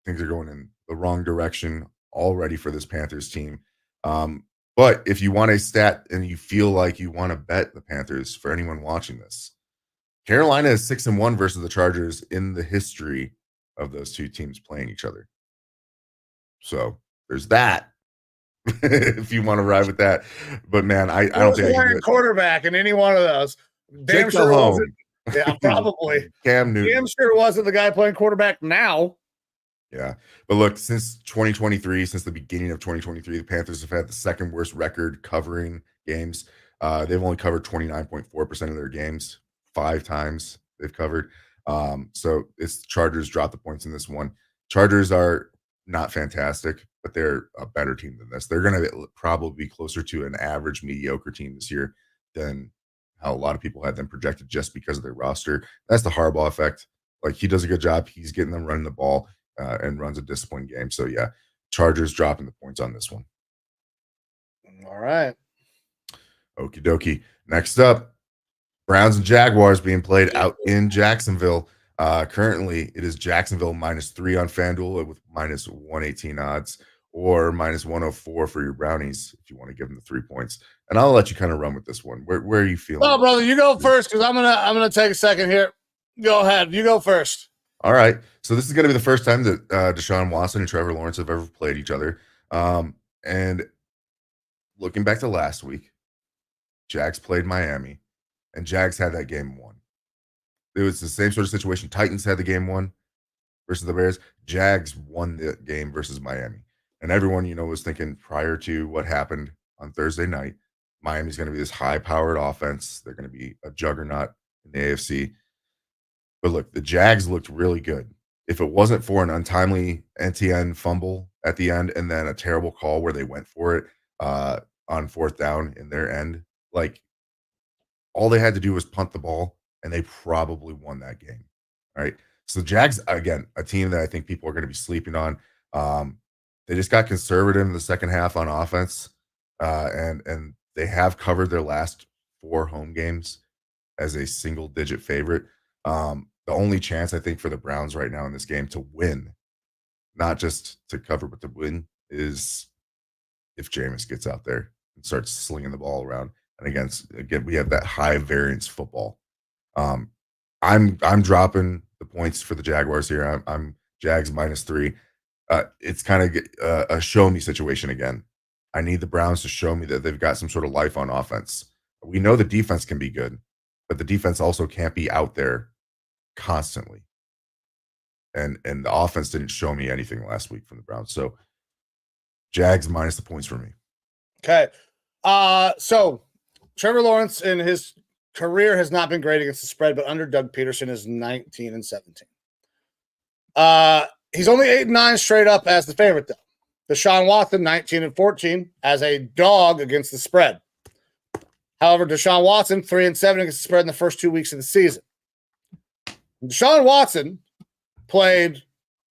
Things are going in the wrong direction already for this Panthers team. But if you want a stat and you feel like you want to bet the Panthers, for anyone watching this, Carolina is 6-1 versus the Chargers in the history of those two teams playing each other. So there's that. If you want to ride with that. But man, I don't think I can do it. Quarterback in any one of those. Damn Jake sure Delhomme. wasn't. Yeah, probably. Cam Newton. Damn sure wasn't the guy playing quarterback now. Yeah. But look, since 2023, since the beginning of 2023, the Panthers have had the second worst record covering games. They've only covered 29.4% of their games. 5 times they've covered. So it's Chargers drop the points in this one. Chargers are not fantastic, but they're a better team than this. They're going to probably be closer to an average mediocre team this year than how a lot of people had them projected just because of their roster. That's the Harbaugh effect. Like, he does a good job. He's getting them running the ball and runs a disciplined game. So yeah, Chargers dropping the points on this one. All right. Okie dokie. Next up, Browns and Jaguars being played out in Jacksonville. Currently, it is Jacksonville -3 on FanDuel with -118 odds, or -104 for your Brownies if you want to give them the 3 points. And I'll let you kind of run with this one. Where are you feeling? Well, brother, you go first because I'm gonna take a second here. Go ahead. You go first. All right. So this is going to be the first time that Deshaun Watson and Trevor Lawrence have ever played each other. And looking back to last week, Jags played Miami, and Jags had that game won. It was the same sort of situation. Titans had the game won versus the Bears. Jags won the game versus Miami. And everyone, was thinking prior to what happened on Thursday night, Miami's going to be this high-powered offense. They're going to be a juggernaut in the AFC. But look, the Jags looked really good. If it wasn't for an untimely NTN fumble at the end and then a terrible call where they went for it on 4th down in their end, like, all they had to do was punt the ball, and they probably won that game. All right. So the Jags, again, a team that I think people are going to be sleeping on. They just got conservative in the second half on offense, and they have covered their last 4 home games as a single-digit favorite. The only chance I think for the Browns right now in this game to win, not just to cover, but to win, is if Jameis gets out there and starts slinging the ball around. And again, we have that high variance football. I'm dropping the points for the Jaguars here. I'm Jags -3. It's kind of a show me situation again. I need the Browns to show me that they've got some sort of life on offense. We know the defense can be good, but the defense also can't be out there constantly. And the offense didn't show me anything last week from the Browns. So Jags minus the points for me. Okay. So Trevor Lawrence in his career has not been great against the spread, but under Doug Peterson is 19-17. He's only 8-9 straight up as the favorite, though. Deshaun Watson, 19-14 as a dog against the spread. However, Deshaun Watson, 3-7 against the spread in the first 2 weeks of the season. Deshaun Watson played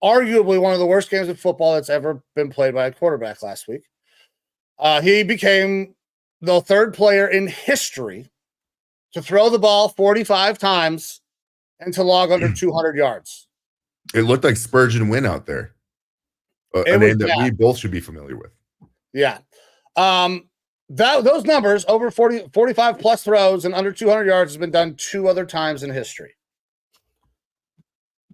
arguably one of the worst games of football that's ever been played by a quarterback last week. He became the 3rd player in history to throw the ball 45 times and to log under 200 yards. It looked like Spurgeon Wynn out there. A name that we both should be familiar with. Yeah. Those numbers, over 45 plus throws and under 200 yards, has been done 2 other times in history.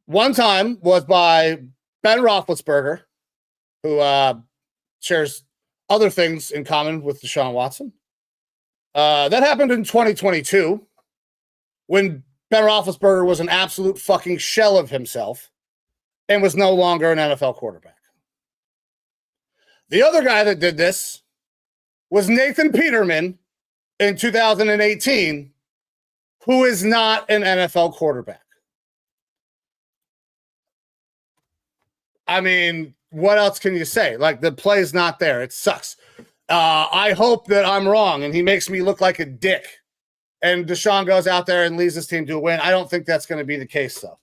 One time was by Ben Roethlisberger, who shares other things in common with Deshaun Watson. That happened in 2022 when Ben Roethlisberger was an absolute fucking shell of himself and was no longer an NFL quarterback. The other guy that did this was Nathan Peterman in 2018, who is not an NFL quarterback. I mean, what else can you say? Like, the play's not there. It sucks. I hope that I'm wrong and he makes me look like a dick and Deshaun goes out there and leads his team to a win. I don't think that's going to be the case, though.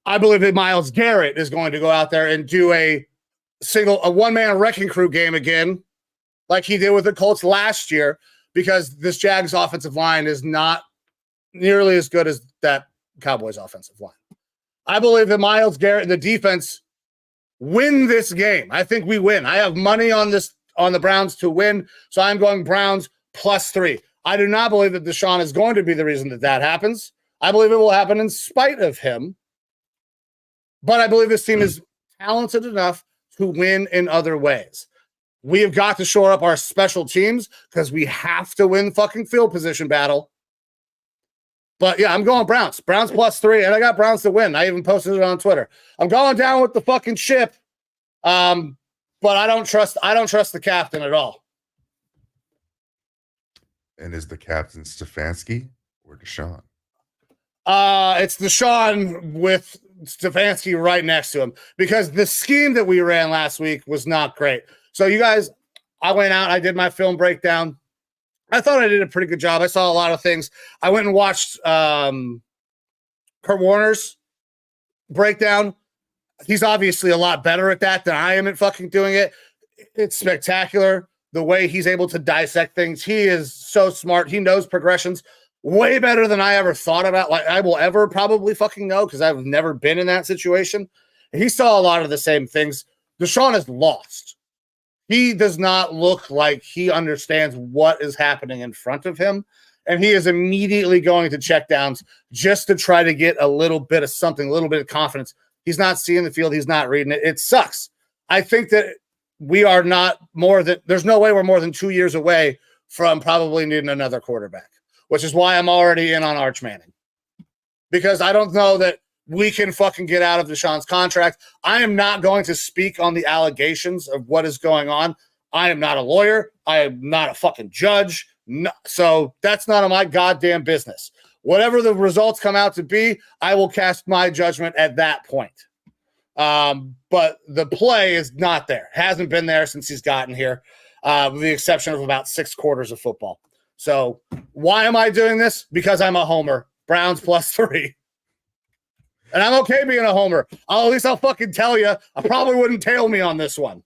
I believe that Myles Garrett is going to go out there and do a one-man wrecking crew game again, like he did with the Colts last year, because this Jags offensive line is not nearly as good as that Cowboys offensive line. I believe that Myles Garrett and the defense win this game. I think we win. I have money on the Browns to win, so I'm going Browns +3. I do not believe that Deshaun is going to be the reason that happens. I believe it will happen in spite of him. But I believe this team is talented enough to win in other ways. We have got to shore up our special teams because we have to win fucking field position battle. But yeah, I'm going Browns. Browns +3, and I got Browns to win. I even posted it on Twitter. I'm going down with the fucking ship. But I don't trust the captain at all. And is the captain Stefanski or Deshaun? It's Deshaun with Stefanski right next to him because the scheme that we ran last week was not great. So you guys, I went out, I did my film breakdown. I thought I did a pretty good job. I saw a lot of things. I went and watched Kurt Warner's breakdown. He's obviously a lot better at that than I am at fucking doing it. It's spectacular the way he's able to dissect things. He is so smart. He knows progressions way better than I ever thought about. Like I will ever probably fucking know because I've never been in that situation. He saw a lot of the same things. Deshaun is lost. He does not look like he understands what is happening in front of him. And he is immediately going to check downs just to try to get a little bit of something, a little bit of confidence. He's not seeing the field. He's not reading it. It sucks. I think that we are not more than, there's no way we're more than 2 years away from probably needing another quarterback, which is why I'm already in on Arch Manning. Because I don't know that we can fucking get out of Deshaun's contract. I am not going to speak on the allegations of what is going on. I am not a lawyer. I am not a fucking judge. No, so that's none of my goddamn business. Whatever the results come out to be, I will cast my judgment at that point. But the play is not there. Hasn't been there since he's gotten here, with the exception of about 6 quarters of football. So why am I doing this? Because I'm a homer. Browns +3. And I'm okay being a homer. At least I'll fucking tell you. I probably wouldn't tail me on this one.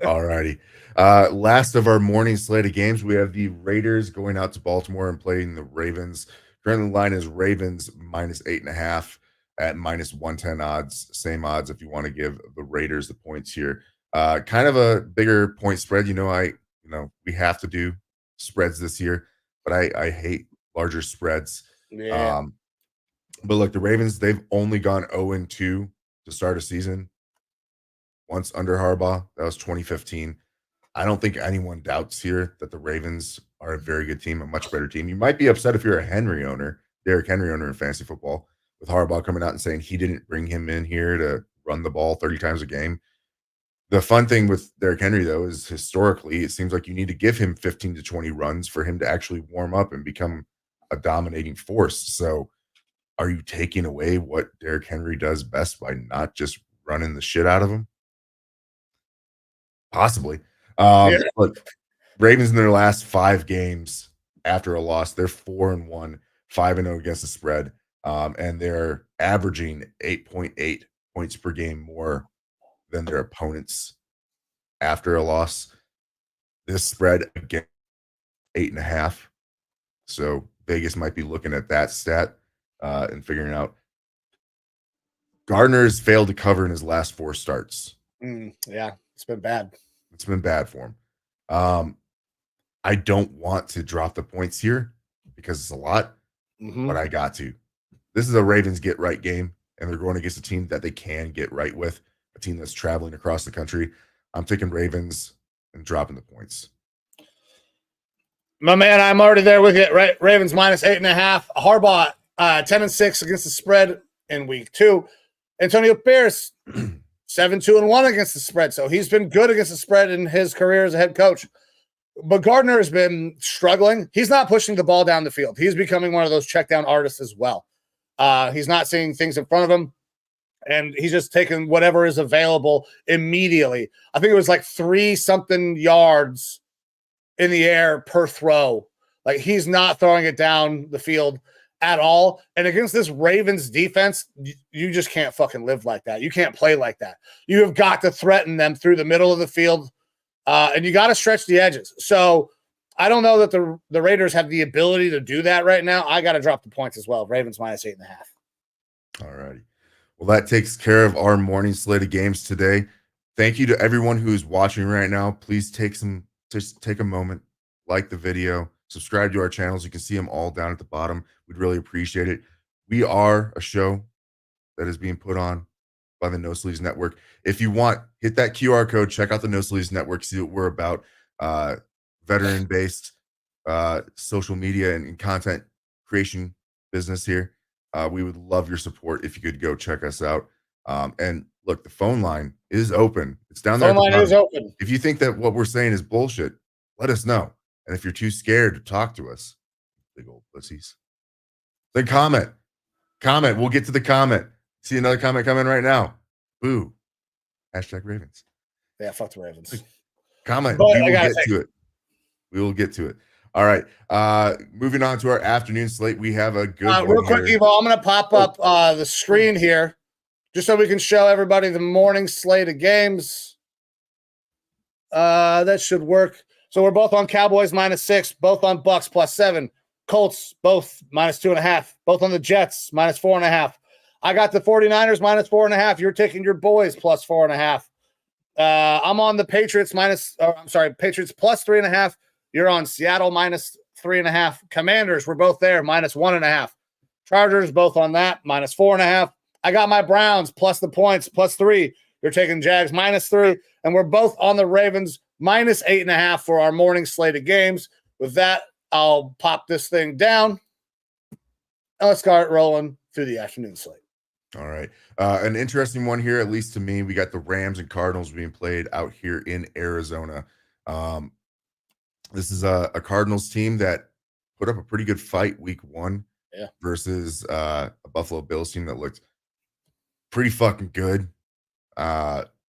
All righty. Last of our morning slate of games, we have the Raiders going out to Baltimore and playing the Ravens. Currently, the line is Ravens -8.5 at -110 odds. Same odds if you want to give the Raiders the points here. Kind of a bigger point spread. We have to do spreads this year, but I hate larger spreads. Yeah. But look, the Ravens, they've only gone 0-2 to start a season. Once under Harbaugh, that was 2015. I don't think anyone doubts here that the Ravens are a very good team, a much better team. You might be upset if you're a Derrick Henry owner in fantasy football, with Harbaugh coming out and saying he didn't bring him in here to run the ball 30 times a game. The fun thing with Derrick Henry, though, is historically, it seems like you need to give him 15 to 20 runs for him to actually warm up and become a dominating force. So are you taking away what Derrick Henry does best by not just running the shit out of him? Possibly. Look, Ravens in their last 5 games after a loss, they're 4-1, 5-0 against the spread, and they're averaging 8.8 points per game more than their opponents after a loss. This spread again 8.5. So Vegas might be looking at that stat and figuring out. Gardner's failed to cover in his last 4 starts. Yeah, it's been bad. It's been bad for him. I don't want to drop the points here because it's a lot, but I got to. This is a Ravens get right game, and they're going against a team that they can get right with, a team that's traveling across the country. I'm taking Ravens and dropping the points. My man, I'm already there with you. Right, Ravens -8.5. Harbaugh 10-6 against the spread in week 2. Antonio Pierce 7-2-1 against the spread. So he's been good against the spread in his career as a head coach. But Gardner has been struggling. He's not pushing the ball down the field. He's becoming one of those check down artists as well. He's not seeing things in front of him, and he's just taking whatever is available immediately. I think it was like 3-something yards in the air per throw. Like he's not throwing it down the field at all. And against this Ravens defense, you just can't fucking live like that. You can't play like that. You have got to threaten them through the middle of the field, and you got to stretch the edges. So I don't know that the Raiders have the ability to do that right now. I got to drop the points as well. Ravens -8.5. All righty. Well, that takes care of our morning slate of games today. Thank you to everyone who's watching right now. Please take a moment, like the video, Subscribe to our channels. You can see them all down at the bottom. We'd really appreciate it. We are a show that is being put on by the No Sleeves Network. If you want, hit that QR code, check out the No Sleeves Network, see what we're about. Veteran-based social media and content creation business here. We would love your support if you could go check us out. And look, the phone line is open. It's down there. Phone line is open. If you think that what we're saying is bullshit, let us know. And if you're too scared to talk to us, big old pussies, then comment. We'll get to the comment. See another comment coming right now. Boo. Hashtag Ravens. Yeah, fuck the Ravens. Comment. But We will get to it. All right. Moving on to our afternoon slate. We have a good one real quick, here. Evo, I'm going to pop up the screen here just so we can show everybody the morning slate of games. That should work. So we're both on Cowboys -6, both on Bucks +7, Colts both -2.5, both on the Jets -4.5. I got the 49ers -4.5. You're taking your boys +4.5. I'm on the Patriots Patriots +3.5. You're on Seattle -3.5. Commanders, we're both there -1.5. Chargers both on that -4.5. I got my Browns plus the points +3. You're taking Jags -3, and we're both on the Ravens -8.5 for our morning slate of games. With that, I'll pop this thing down. And let's start rolling through the afternoon slate. All right. An interesting one here, at least to me. We got the Rams and Cardinals being played out here in Arizona. This is a Cardinals team that put up a pretty good fight week 1 versus a Buffalo Bills team that looked pretty fucking good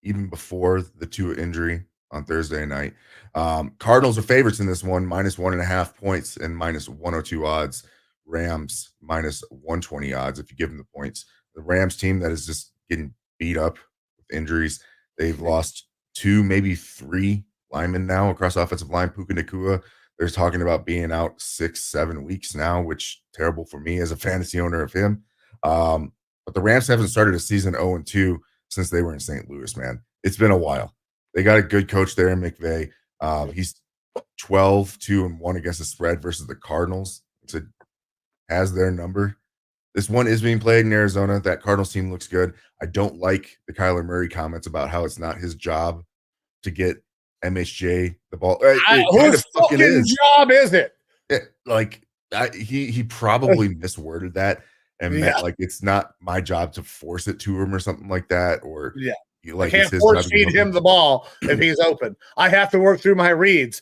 even before the Tua injury on Thursday night. Cardinals are favorites in this one, -1.5 points and -102 odds. Rams -120 odds if you give them the points. The Rams team that is just getting beat up with injuries. They've lost 2, maybe 3 linemen now across offensive line. Puka Nacua, they're talking about being out 6-7 weeks now, which terrible for me as a fantasy owner of him. But the Rams haven't started a season 0-2 since they were in St. Louis, man. It's been a while. They got a good coach there in McVay. He's 12-2-1 against the spread versus the Cardinals. It has their number. This one is being played in Arizona. That Cardinals team looks good. I don't like the Kyler Murray comments about how it's not his job to get MHJ the ball. Whose fucking job is it? He probably misworded that and meant like it's not my job to force it to him or something like that. Or I can't force feed him the ball if he's open. I have to work through my reads.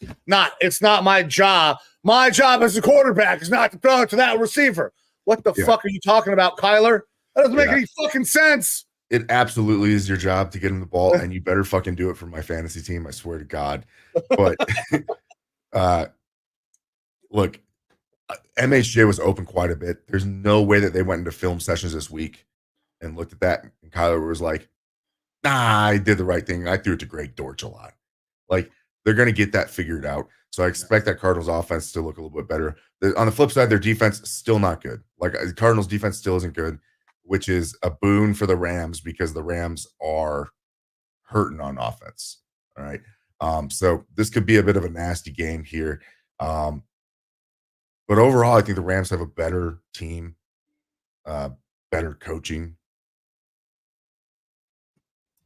It's not my job. My job as a quarterback is not to throw it to that receiver. What the fuck are you talking about, Kyler? That doesn't make any fucking sense. It absolutely is your job to get him the ball, and you better fucking do it for my fantasy team. I swear to God. But look, MHJ was open quite a bit. There's no way that they went into film sessions this week and looked at that, and Kyler was like, "Nah, I did the right thing. I threw it to Greg Dortch a lot." Like, they're going to get that figured out. So I expect that Cardinals offense to look a little bit better. On the flip side, their defense is still not good. Like, the Cardinals defense still isn't good, which is a boon for the Rams because the Rams are hurting on offense. All right. So this could be a bit of a nasty game here. But overall, I think the Rams have a better team, better coaching.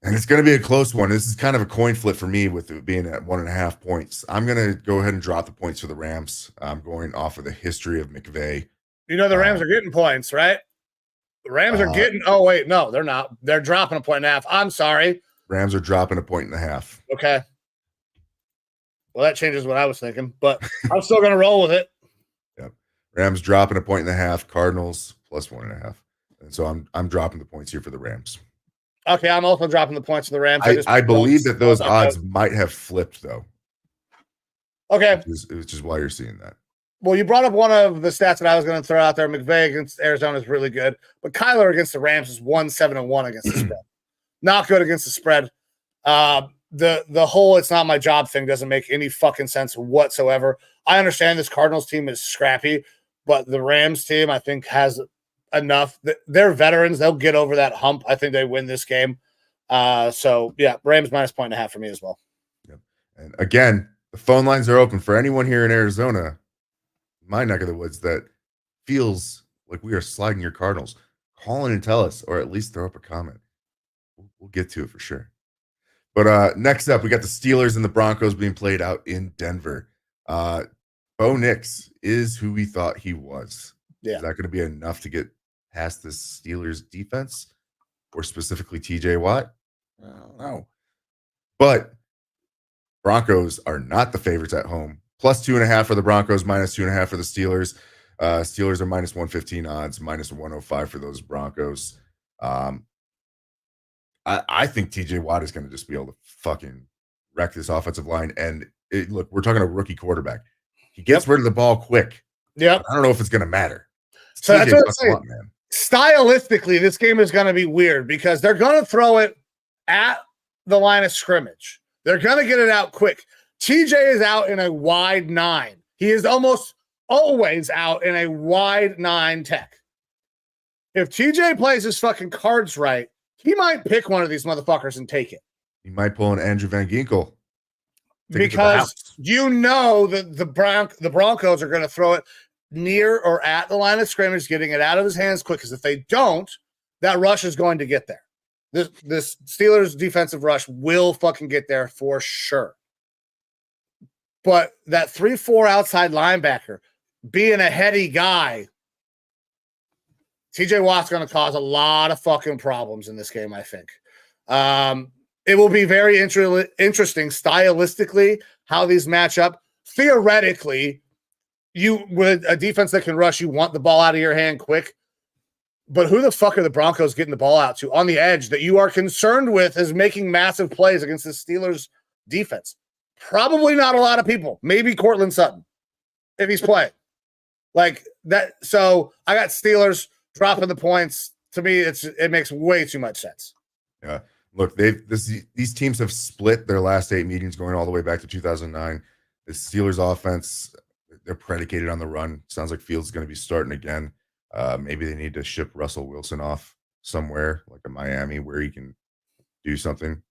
And it's going to be a close one. This is kind of a coin flip for me with it being at 1.5 points. I'm going to go ahead and drop the points for the Rams. I'm going off of the history of McVay. You know the Rams are getting points, right? The Rams are getting – oh, wait, no, they're not. They're dropping 1.5. I'm sorry. Rams are dropping 1.5. Okay. Well, that changes what I was thinking, but I'm still going to roll with it. Yep. Rams dropping 1.5. Cardinals plus 1.5. And so I'm dropping the points here for the Rams. Okay, I'm also dropping the points for the Rams. I believe that those odds might have flipped, though. Okay. Which is why you're seeing that. Well, you brought up one of the stats that I was going to throw out there. McVay against Arizona is really good, but Kyler against the Rams is 1-7-1 against the spread. Not good against the spread. The whole "it's not my job" thing doesn't make any fucking sense whatsoever. I understand this Cardinals team is scrappy, but the Rams team, I think, has enough. They're veterans. They'll get over that hump. I think they win this game. So, yeah, Rams minus 1.5 for me as well. Yep. And again, the phone lines are open for anyone here in Arizona. my neck of the woods that feels like we are sliding your Cardinals. Call in and tell us, or at least throw up a comment. We'll get to it for sure. But next up, we got the Steelers and the Broncos being played out in Denver. Bo Nix is who we thought he was. Yeah. Is that going to be enough to get past the Steelers defense, or specifically TJ Watt? I don't know. But Broncos are not the favorites at home. Plus 2.5 for the Broncos, minus 2.5 for the Steelers. Steelers are minus 115 odds, minus 105 for those Broncos. I think TJ Watt is going to just be able to fucking wreck this offensive line. And look, we're talking a rookie quarterback. He gets rid of the ball quick. Yep. I don't know if it's going to matter. So that's what I'm saying. Man. Stylistically, this game is going to be weird because they're going to throw it at the line of scrimmage. They're going to get it out quick. TJ is out in a wide 9. He is almost always out in a wide 9 tech. If TJ plays his fucking cards right, he might pick one of these motherfuckers and take it. He might pull an Andrew Van Ginkel. Because you know that the Broncos are going to throw it near or at the line of scrimmage, getting it out of his hands quick. Because if they don't, that rush is going to get there. This Steelers defensive rush will fucking get there for sure. But that 3-4 outside linebacker being a heady guy, TJ Watt's going to cause a lot of fucking problems in this game, I think. It will be very interesting stylistically how these match up. Theoretically, with a defense that can rush, you want the ball out of your hand quick. But who the fuck are the Broncos getting the ball out to on the edge that you are concerned with as making massive plays against the Steelers defense? Probably not a lot of people. Maybe Cortland Sutton, if he's playing. Like that. So I got Steelers dropping the points. To me, it makes way too much sense. Yeah. Look, these teams have split their last 8 meetings going all the way back to 2009. The Steelers offense, they're predicated on the run. Sounds like Fields is going to be starting again. Maybe they need to ship Russell Wilson off somewhere, like a Miami, where he can do something.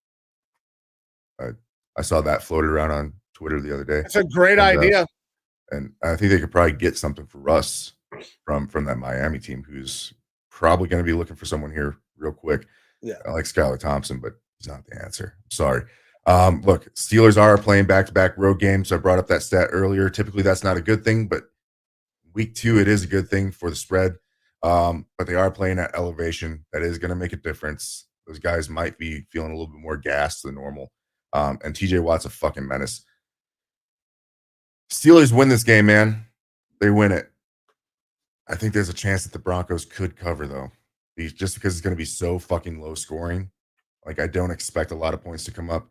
I saw that floated around on Twitter the other day. It's a great idea. And I think they could probably get something for Russ from that Miami team, who's probably going to be looking for someone here real quick. Yeah, I like Skylar Thompson, but he's not the answer. I'm sorry. Look, Steelers are playing back-to-back road games. I brought up that stat earlier. Typically, that's not a good thing, but week 2, it is a good thing for the spread. But they are playing at elevation. That is going to make a difference. Those guys might be feeling a little bit more gassed than normal. And TJ Watt's a fucking menace. Steelers win this game, man. They win it. I think there's a chance that the Broncos could cover, though. Just because it's going to be so fucking low scoring. Like, I don't expect a lot of points to come up.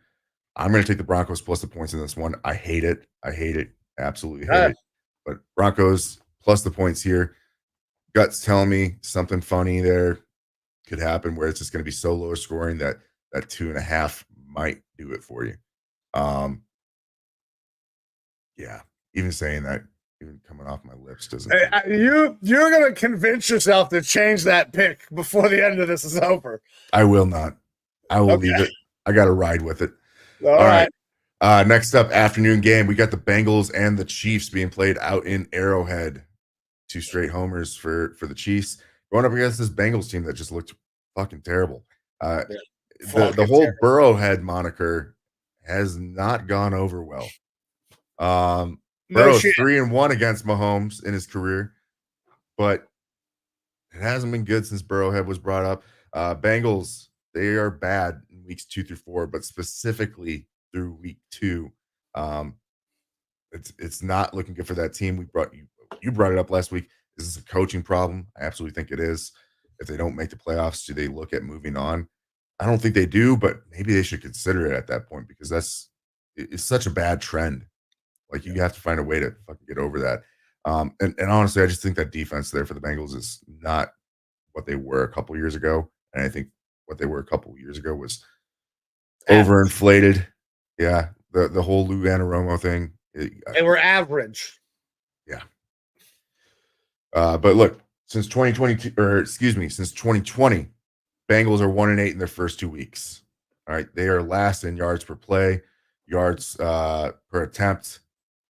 I'm going to take the Broncos plus the points in this one. I hate it. Absolutely hate it. But Broncos plus the points here. Guts telling me something funny there could happen where it's just going to be so low scoring that 2.5 might do it for you. Yeah. Even saying that, even coming off my lips doesn't. You're going to convince yourself to change that pick before the end of this is over. I will not. I will leave it. I got to ride with it. All right. Next up, afternoon game. We got the Bengals and the Chiefs being played out in Arrowhead. 2 straight homers for the Chiefs going up against this Bengals team that just looked fucking terrible. The whole Burrowhead moniker has not gone over well. Burrow's 3-1 against Mahomes in his career, but it hasn't been good since Burrowhead was brought up. Bengals, they are bad in weeks 2 through 4, but specifically through week 2. It's not looking good for that team. You brought it up last week. Is this a coaching problem? I absolutely think it is. If they don't make the playoffs, do they look at moving on? I don't think they do, but maybe they should consider it at that point because it's such a bad trend. Like, you have to find a way to fucking get over that. And honestly, I just think that defense there for the Bengals is not what they were a couple years ago. And I think what they were a couple years ago was overinflated. Yeah, the whole Lou Anaromo thing. They were average. Yeah. But look, since 2020, Bengals are 1-8 in their first 2 weeks. All right, they are last in yards per play, yards per attempt,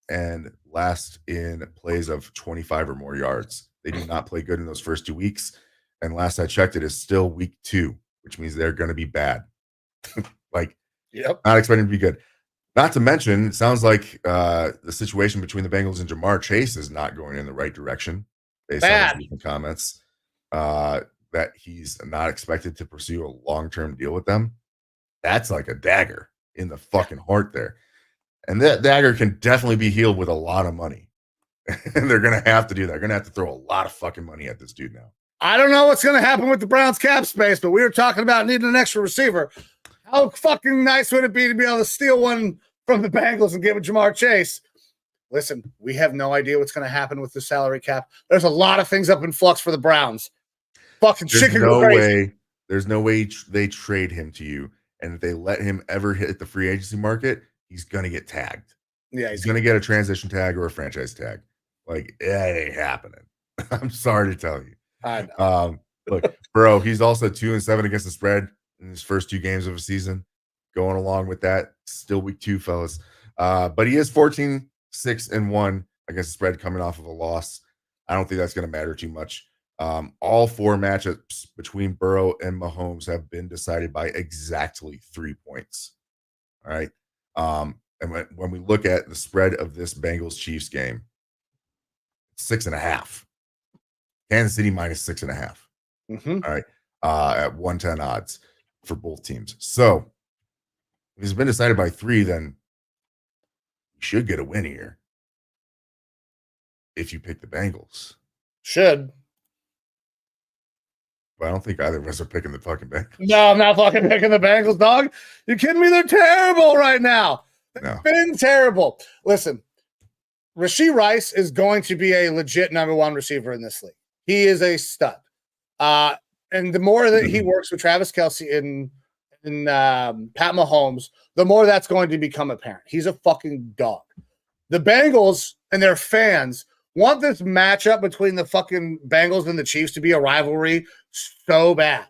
and last in plays of 25 or more yards. They do not play good in those first 2 weeks. And last I checked, it is still week 2, which means they're going to be bad. Like, not expecting to be good. Not to mention, it sounds like the situation between the Bengals and Jamar Chase is not going in the right direction based on his recent comments. That he's not expected to pursue a long-term deal with them. That's like a dagger in the fucking heart there. And that dagger can definitely be healed with a lot of money. And they're going to have to do that. They're going to have to throw a lot of fucking money at this dude now. I don't know what's going to happen with the Browns cap space, but we were talking about needing an extra receiver. How fucking nice would it be to be able to steal one from the Bengals and give it Jamar Chase? Listen, we have no idea what's going to happen with the salary cap. There's a lot of things up in flux for the Browns. Fucking chicken crazy. There's no way they trade him to you. And if they let him ever hit the free agency market, he's going to get tagged. Yeah, he's going to get a transition tag or a franchise tag. Like, it ain't happening. I'm sorry to tell you. I know. Look, bro, he's also 2-7 against the spread in his first 2 games of a season. Going along with that, still week 2, fellas. But he is 14-6-1 against the spread coming off of a loss. I don't think that's going to matter too much. All 4 matchups between Burrow and Mahomes have been decided by exactly 3 points. All right. And when we look at the spread of this Bengals Chiefs game, it's 6.5. Kansas City minus 6.5. All right. At 110 odds for both teams. So if it's been decided by 3, then you should get a win here. If you pick the Bengals. Should. But I don't think either of us are picking the fucking Bengals. No, I'm not fucking picking the Bengals, dog. You kidding me? They're terrible right now. They've been terrible. Listen, Rashee Rice is going to be a legit number 1 receiver in this league. He is a stud. And the more that he works with Travis Kelce and Pat Mahomes, the more that's going to become apparent. He's a fucking dog. The Bengals and their fans want this matchup between the fucking Bengals and the Chiefs to be a rivalry so bad.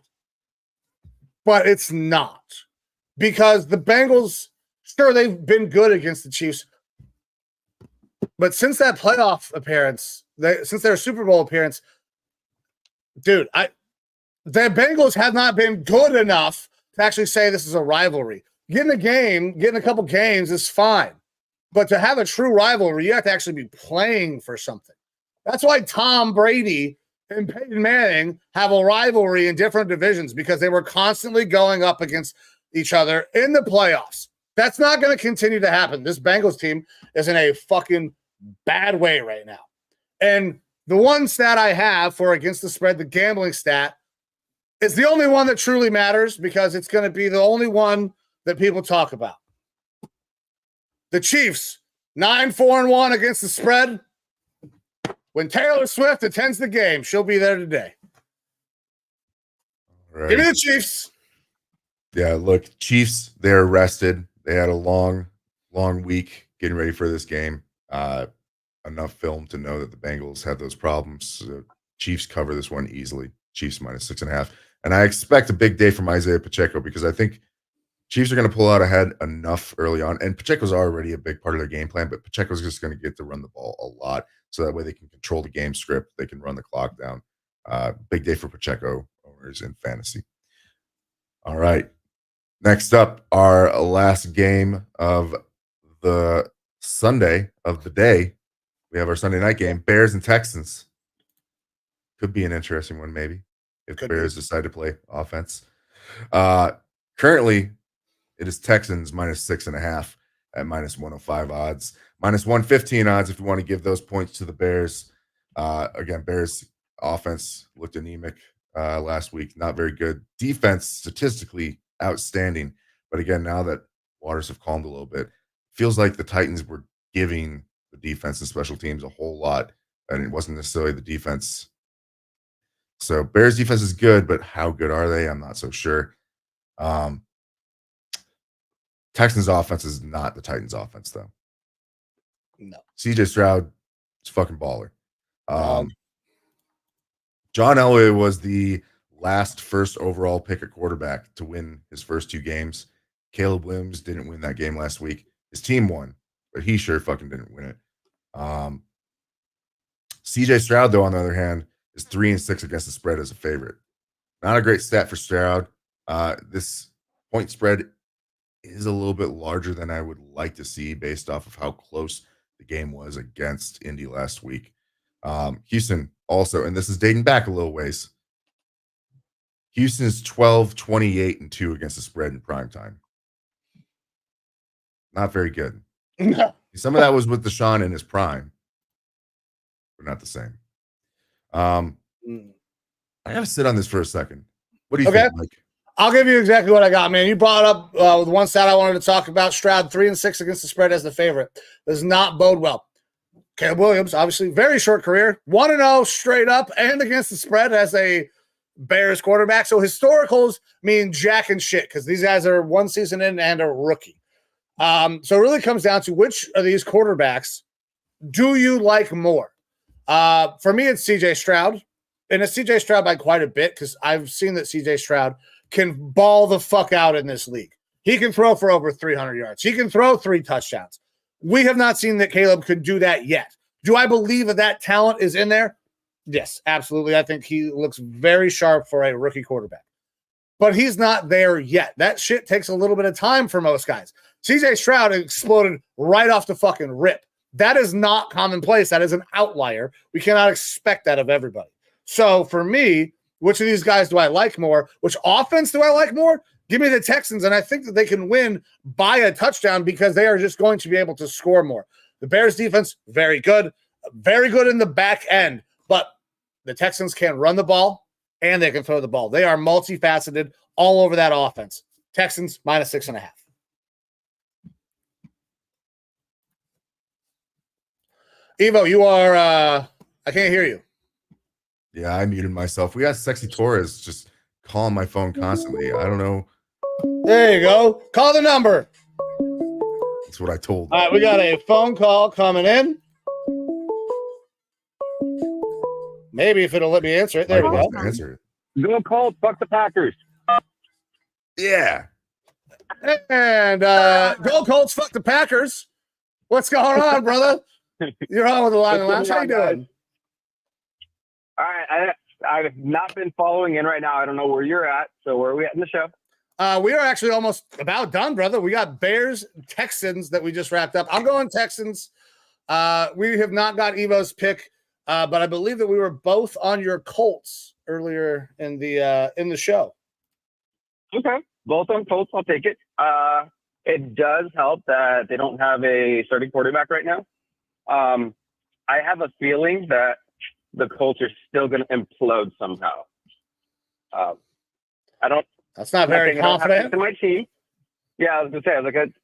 But it's not. Because the Bengals, sure, they've been good against the Chiefs. But since that playoff appearance, since their Super Bowl appearance, dude, the Bengals have not been good enough to actually say this is a rivalry. Getting a couple games is fine. But to have a true rivalry, you have to actually be playing for something. That's why Tom Brady and Peyton Manning have a rivalry in different divisions, because they were constantly going up against each other in the playoffs. That's not going to continue to happen. This Bengals team is in a fucking bad way right now. And the one stat I have for against the spread, the gambling stat, is the only one that truly matters, because it's going to be the only one that people talk about. The Chiefs, 9-4-1 against the spread. When Taylor Swift attends the game, she'll be there today. Right. Give me the Chiefs. Yeah, look, Chiefs, they're rested. They had a long week getting ready for this game. Enough film to know that the Bengals had those problems. So Chiefs cover this one easily. Chiefs minus 6.5. And I expect a big day from Isaiah Pacheco, because I think Chiefs are going to pull out ahead enough early on. And Pacheco's already a big part of their game plan, but Pacheco's just going to get to run the ball a lot. So that way they can control the game script. They can run the clock down. Big day for Pacheco owners in fantasy. All right. Next up, our last game of the Sunday of the day. We have our Sunday night game, Bears and Texans. Could be an interesting one, maybe, if the Bears decide to play offense. Currently, it is Texans minus 6.5 at minus 105 odds. Minus 115 odds if you want to give those points to the Bears. Again, Bears offense looked anemic last week. Not very good. Defense, statistically outstanding. But again, now that waters have calmed a little bit, feels like the Titans were giving the defense and special teams a whole lot, and it wasn't necessarily the defense. So Bears defense is good, but how good are they? I'm not so sure. Texans offense is not the Titans offense, though. No. CJ Stroud is fucking baller. John Elway was the last first overall pick at quarterback to win his first 2 games. Caleb Williams didn't win that game last week. His team won, but he sure fucking didn't win it. CJ Stroud, though, on the other hand, is 3-6 against the spread as a favorite. Not a great stat for Stroud. This point spread is a little bit larger than I would like to see based off of how close the game was against Indy last week. Houston also, and this is dating back a little ways. Houston is 12-28-2 against the spread in prime time. Not very good. No. Some of that was with Deshaun in his prime, but not the same. I gotta sit on this for a second. What do you think, Mike? I'll give you exactly what I got, man. You brought up with one stat I wanted to talk about. Stroud 3-6 against the spread as the favorite. Does not bode well. Caleb Williams, obviously, very short career, 1-0 straight up and against the spread as a Bears quarterback. So historicals mean jack and shit because these guys are one season in and a rookie. So it really comes down to which of these quarterbacks do you like more? For me, it's CJ Stroud. And it's CJ Stroud by quite a bit because I've seen that CJ Stroud can ball the fuck out in this league. He can throw for over 300 yards. He can throw 3 touchdowns. We have not seen that Caleb could do that yet. Do I believe that talent is in there? Yes, absolutely. I think he looks very sharp for a rookie quarterback. But he's not there yet. That shit takes a little bit of time for most guys. CJ Stroud exploded right off the fucking rip. That is not commonplace. That is an outlier. We cannot expect that of everybody. So for me, which of these guys do I like more? Which offense do I like more? Give me the Texans, and I think that they can win by a touchdown because they are just going to be able to score more. The Bears defense, very good in the back end, but the Texans can run the ball and they can throw the ball. They are multifaceted all over that offense. Texans -6.5. Evo, you are I can't hear you. Yeah, I muted myself. We got Sexy Torres just calling my phone constantly. I don't know. There you go. Call the number. That's what I told All right, we got a phone call coming in. Maybe if it'll let me answer it. There we go. Answer it. Go Colts, fuck the Packers. Yeah. And go Colts, fuck the Packers. What's going on, brother? You're on with the Lineman Lounge. How you doing? All right, I've not been following in right now. I don't know where you're at. So where are we at in the show? We are actually almost about done, brother. We got Bears, Texans that we just wrapped up. I'm going Texans. We have not got Evo's pick, but I believe that we were both on your Colts earlier in the show. Okay, both on Colts. I'll take it. It does help that they don't have a starting quarterback right now. I have a feeling that the Colts are still going to implode somehow. That's not very confident in my team. Yeah, I was going to say, it's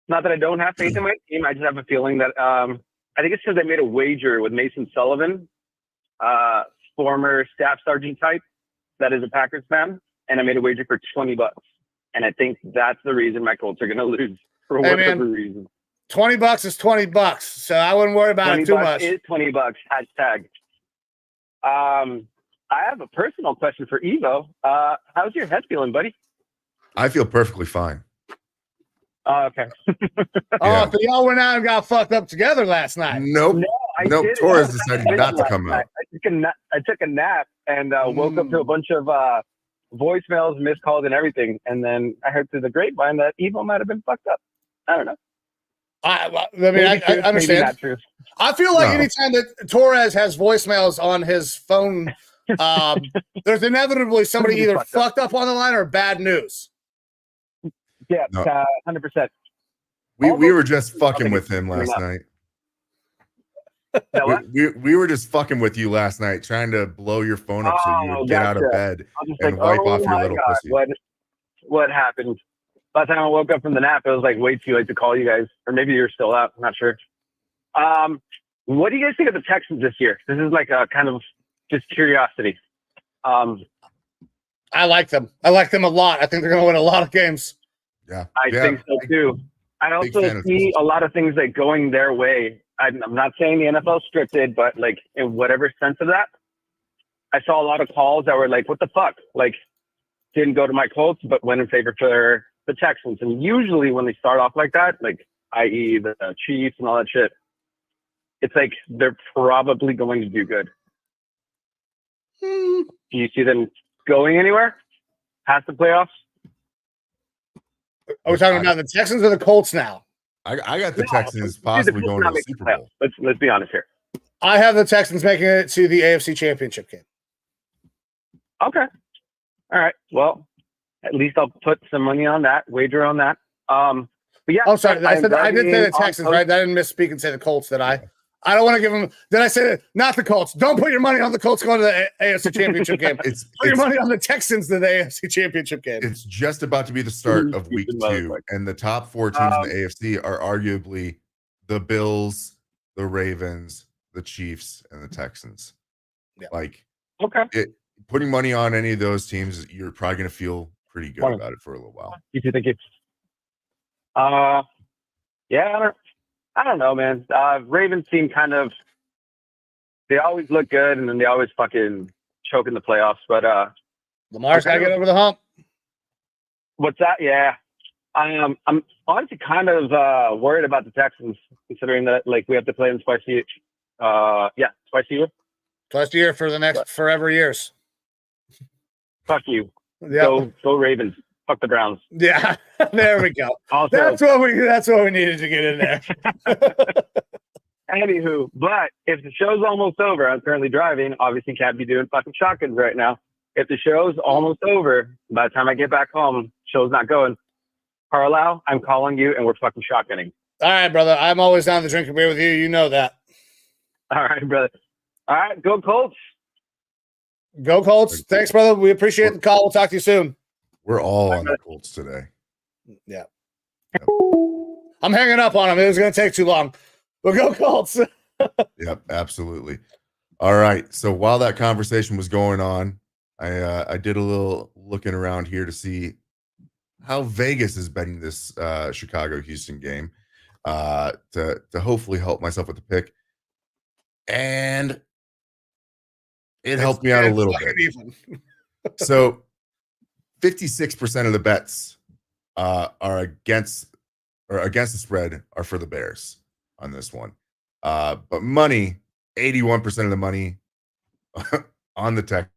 not that I don't have faith in my team. I just have a feeling that I think it's because I made a wager with Mason Sullivan, former staff sergeant type that is a Packers fan, and I made a wager for $20. And I think that's the reason my Colts are going to lose for whatever reason. $20 is $20, so I wouldn't worry about it too much. Is $20. Hashtag. I have a personal question for Evo. How's your head feeling, buddy? I feel perfectly fine. Oh, okay. So y'all went out and got fucked up together last night. Nope. No, Torres decided not to come out. I took a nap and woke up to a bunch of voicemails, missed calls, and everything. And then I heard through the grapevine that Evo might have been fucked up. I don't know. I understand. I feel like anytime that Torres has voicemails on his phone, there's inevitably somebody either fucked up on the line or bad news. Yeah, 100%. We were just fucking with him last night. We were just fucking with you last night, trying to blow your phone up so you would get out of bed and wipe off your little pussy. What happened? By the time I woke up from the nap, it was like way too late to call you guys, or maybe you're still up. I'm not sure. What do you guys think of the Texans this year? This is like a kind of just curiosity. I like them. I like them a lot. I think they're going to win a lot of games. Yeah, I think so too. I also see a lot of things like going their way. I'm not saying the NFL is scripted, but like in whatever sense of that, I saw a lot of calls that were like, "What the fuck?" Like, didn't go to my Colts, but went in favor for the Texans. And usually when they start off like that, like i.e. the Chiefs and all that shit, it's like they're probably going to do good. Do you see them going anywhere past the playoffs? Are we talking about the Texans or the Colts now? I got the Texans possibly going to the Super Bowl. Let's be honest here. I have the Texans making it to the AFC Championship game. Okay. All right. Well, at least I'll put some money on that, wager on that. But yeah. Oh, sorry. I did say the Texans, right? I didn't misspeak and say the Colts, did I? I don't want to give them. Did I say that? Not the Colts. Don't put your money on the Colts going to the AFC Championship game. Put your money on the Texans to the AFC Championship game. It's just about to be the start of week 2, and the top 4 teams in the AFC are arguably the Bills, the Ravens, the Chiefs, and the Texans. Yeah. Like, okay, putting money on any of those teams, you're probably going to feel pretty good about it for a little while. Thank you. Yeah, I don't know, man. Ravens seem kind of, they always look good, and then they always fucking choke in the playoffs. But Lamar's got to get over the hump. What's that? Yeah. I'm honestly kind of worried about the Texans, considering that like we have to play them twice a year. Twice a year. Twice a year for the next forever years. Fuck you. Yeah. Go Ravens. Fuck the Browns. Yeah, there we go. Also, that's what we needed to get in there. Anywho, but if the show's almost over, I'm currently driving. Obviously, can't be doing fucking shotguns right now. If the show's almost over, by the time I get back home, show's not going. Carlisle, I'm calling you, and we're fucking shotgunning. All right, brother. I'm always down to drink a beer with you. You know that. All right, brother. All right, go Colts. Go Colts. Thanks, brother. We appreciate the call. We'll talk to you soon. We're all on the Colts today. Yeah. Yep. I'm hanging up on them. It was going to take too long. But go Colts. Yep, absolutely. All right. So while that conversation was going on, I did a little looking around here to see how Vegas is betting this Chicago-Houston game to hopefully help myself with the pick. And it helped me out a little bit. So 56% of the bets are against the spread are for the Bears on this one. But money, 81% of the money on the Tech.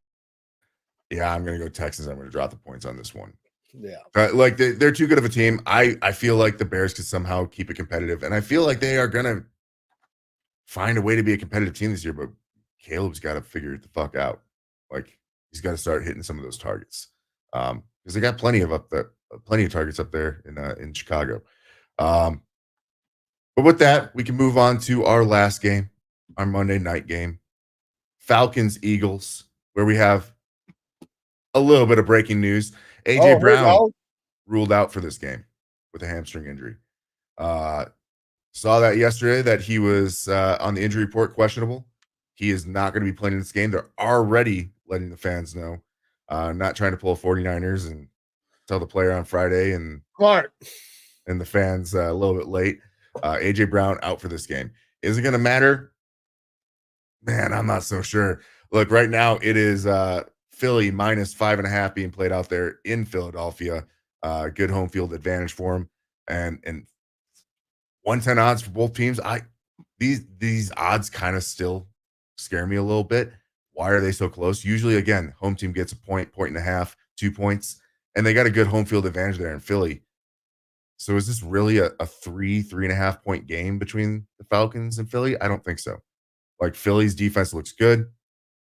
Yeah, I'm going to go Texans. I'm going to drop the points on this one. Yeah. Like they're too good of a team. I feel like the Bears could somehow keep it competitive. And I feel like they are going to find a way to be a competitive team this year. But Caleb's got to figure it the fuck out. Like, he's got to start hitting some of those targets. Because they got plenty of targets up there in Chicago. But with that, we can move on to our last game, our Monday night game, Falcons-Eagles, where we have a little bit of breaking news. AJ Brown ruled out for this game with a hamstring injury. Saw that yesterday that he was on the injury report, questionable. He is not going to be playing in this game. They're already letting the fans know. Not trying to pull 49ers and tell the player on Friday and the fans a little bit late. AJ Brown out for this game. Is it going to matter? Man, I'm not so sure. Look, right now it is Philly minus 5.5 being played out there in Philadelphia. Good home field advantage for him, and 110 odds for both teams. These odds kind of still scare me a little bit. Why are they so close? Usually, again, home team gets a point and a half, 2 points, and they got a good home field advantage there in Philly. So is this really a 3.5 point game between the Falcons and Philly? I don't think so. Like, Philly's defense looks good.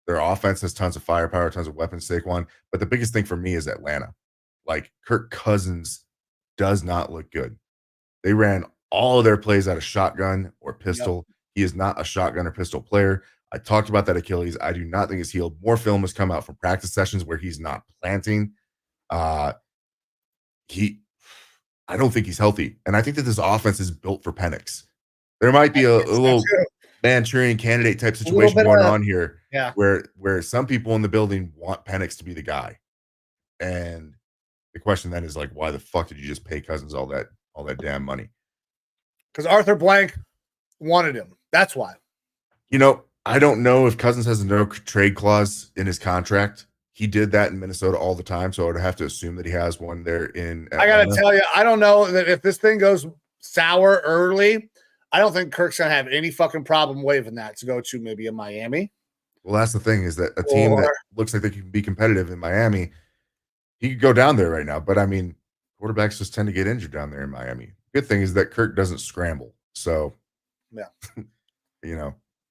Their offense has tons of firepower, tons of weapons, Saquon. But the biggest thing for me is Atlanta. Like, Kirk Cousins does not look good. They ran all of their plays out of shotgun or pistol. Yep. He is not a shotgun or pistol player. I talked about that Achilles. I do not think it's healed. More film has come out from practice sessions where he's not planting. I don't think he's healthy. And I think that this offense is built for Penix. There might be a little Manchurian candidate type situation going on here, where some people in the building want Penix to be the guy. And the question then is, like, why the fuck did you just pay Cousins all that damn money? Because Arthur Blank wanted him. That's why. You know, I don't know if Cousins has a no trade clause in his contract. He did that in Minnesota all the time, so I would have to assume that he has one there in Atlanta. I got to tell you, I don't know that if this thing goes sour early, I don't think Kirk's going to have any fucking problem waiving that to go to maybe a Miami. Well, that's the thing is that a team that looks like they can be competitive in Miami, he could go down there right now. But I mean, quarterbacks just tend to get injured down there in Miami. Good thing is that Kirk doesn't scramble. So, yeah,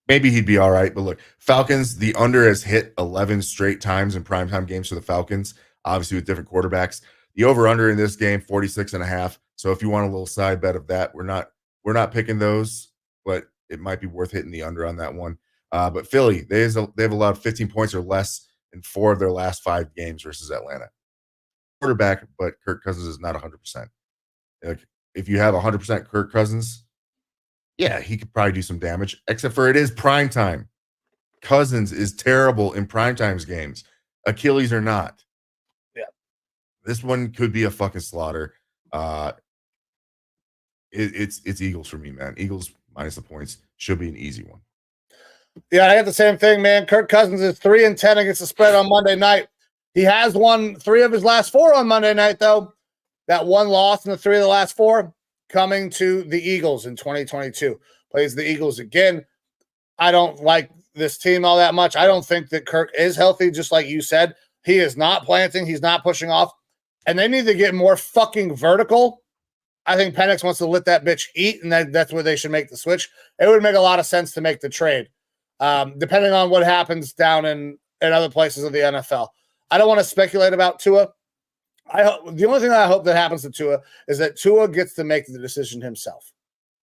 maybe he'd be all right. But look, Falcons, the under has hit 11 straight times in primetime games for the Falcons, obviously with different quarterbacks. The over-under in this game, 46.5. So if you want a little side bet of that, we're not picking those, but it might be worth hitting the under on that one. But Philly, they've allowed 15 points or less in 4 of their last 5 games versus Atlanta. Quarterback, but Kirk Cousins is not 100%. Like, if you have 100% Kirk Cousins, yeah, he could probably do some damage, except for it is prime time. Cousins is terrible in prime times games. Achilles are not. Yeah. This one could be a fucking slaughter. It's Eagles for me, man. Eagles minus the points should be an easy one. Yeah, I had the same thing, man. Kirk Cousins is 3-10 against the spread on Monday night. He has won 3 of his last 4 on Monday night, though. That one loss in the 3 of the last 4 coming to the Eagles in 2022. Plays the Eagles again. I don't like this team all that much. I don't think that Kirk is healthy, just like you said. He is not planting. He's not pushing off. And they need to get more fucking vertical. I think Penix wants to let that bitch eat, and that's where they should make the switch. It would make a lot of sense to make the trade. Depending on what happens down in other places of the NFL. I don't want to speculate about Tua. The only thing I hope that happens to Tua is that Tua gets to make the decision himself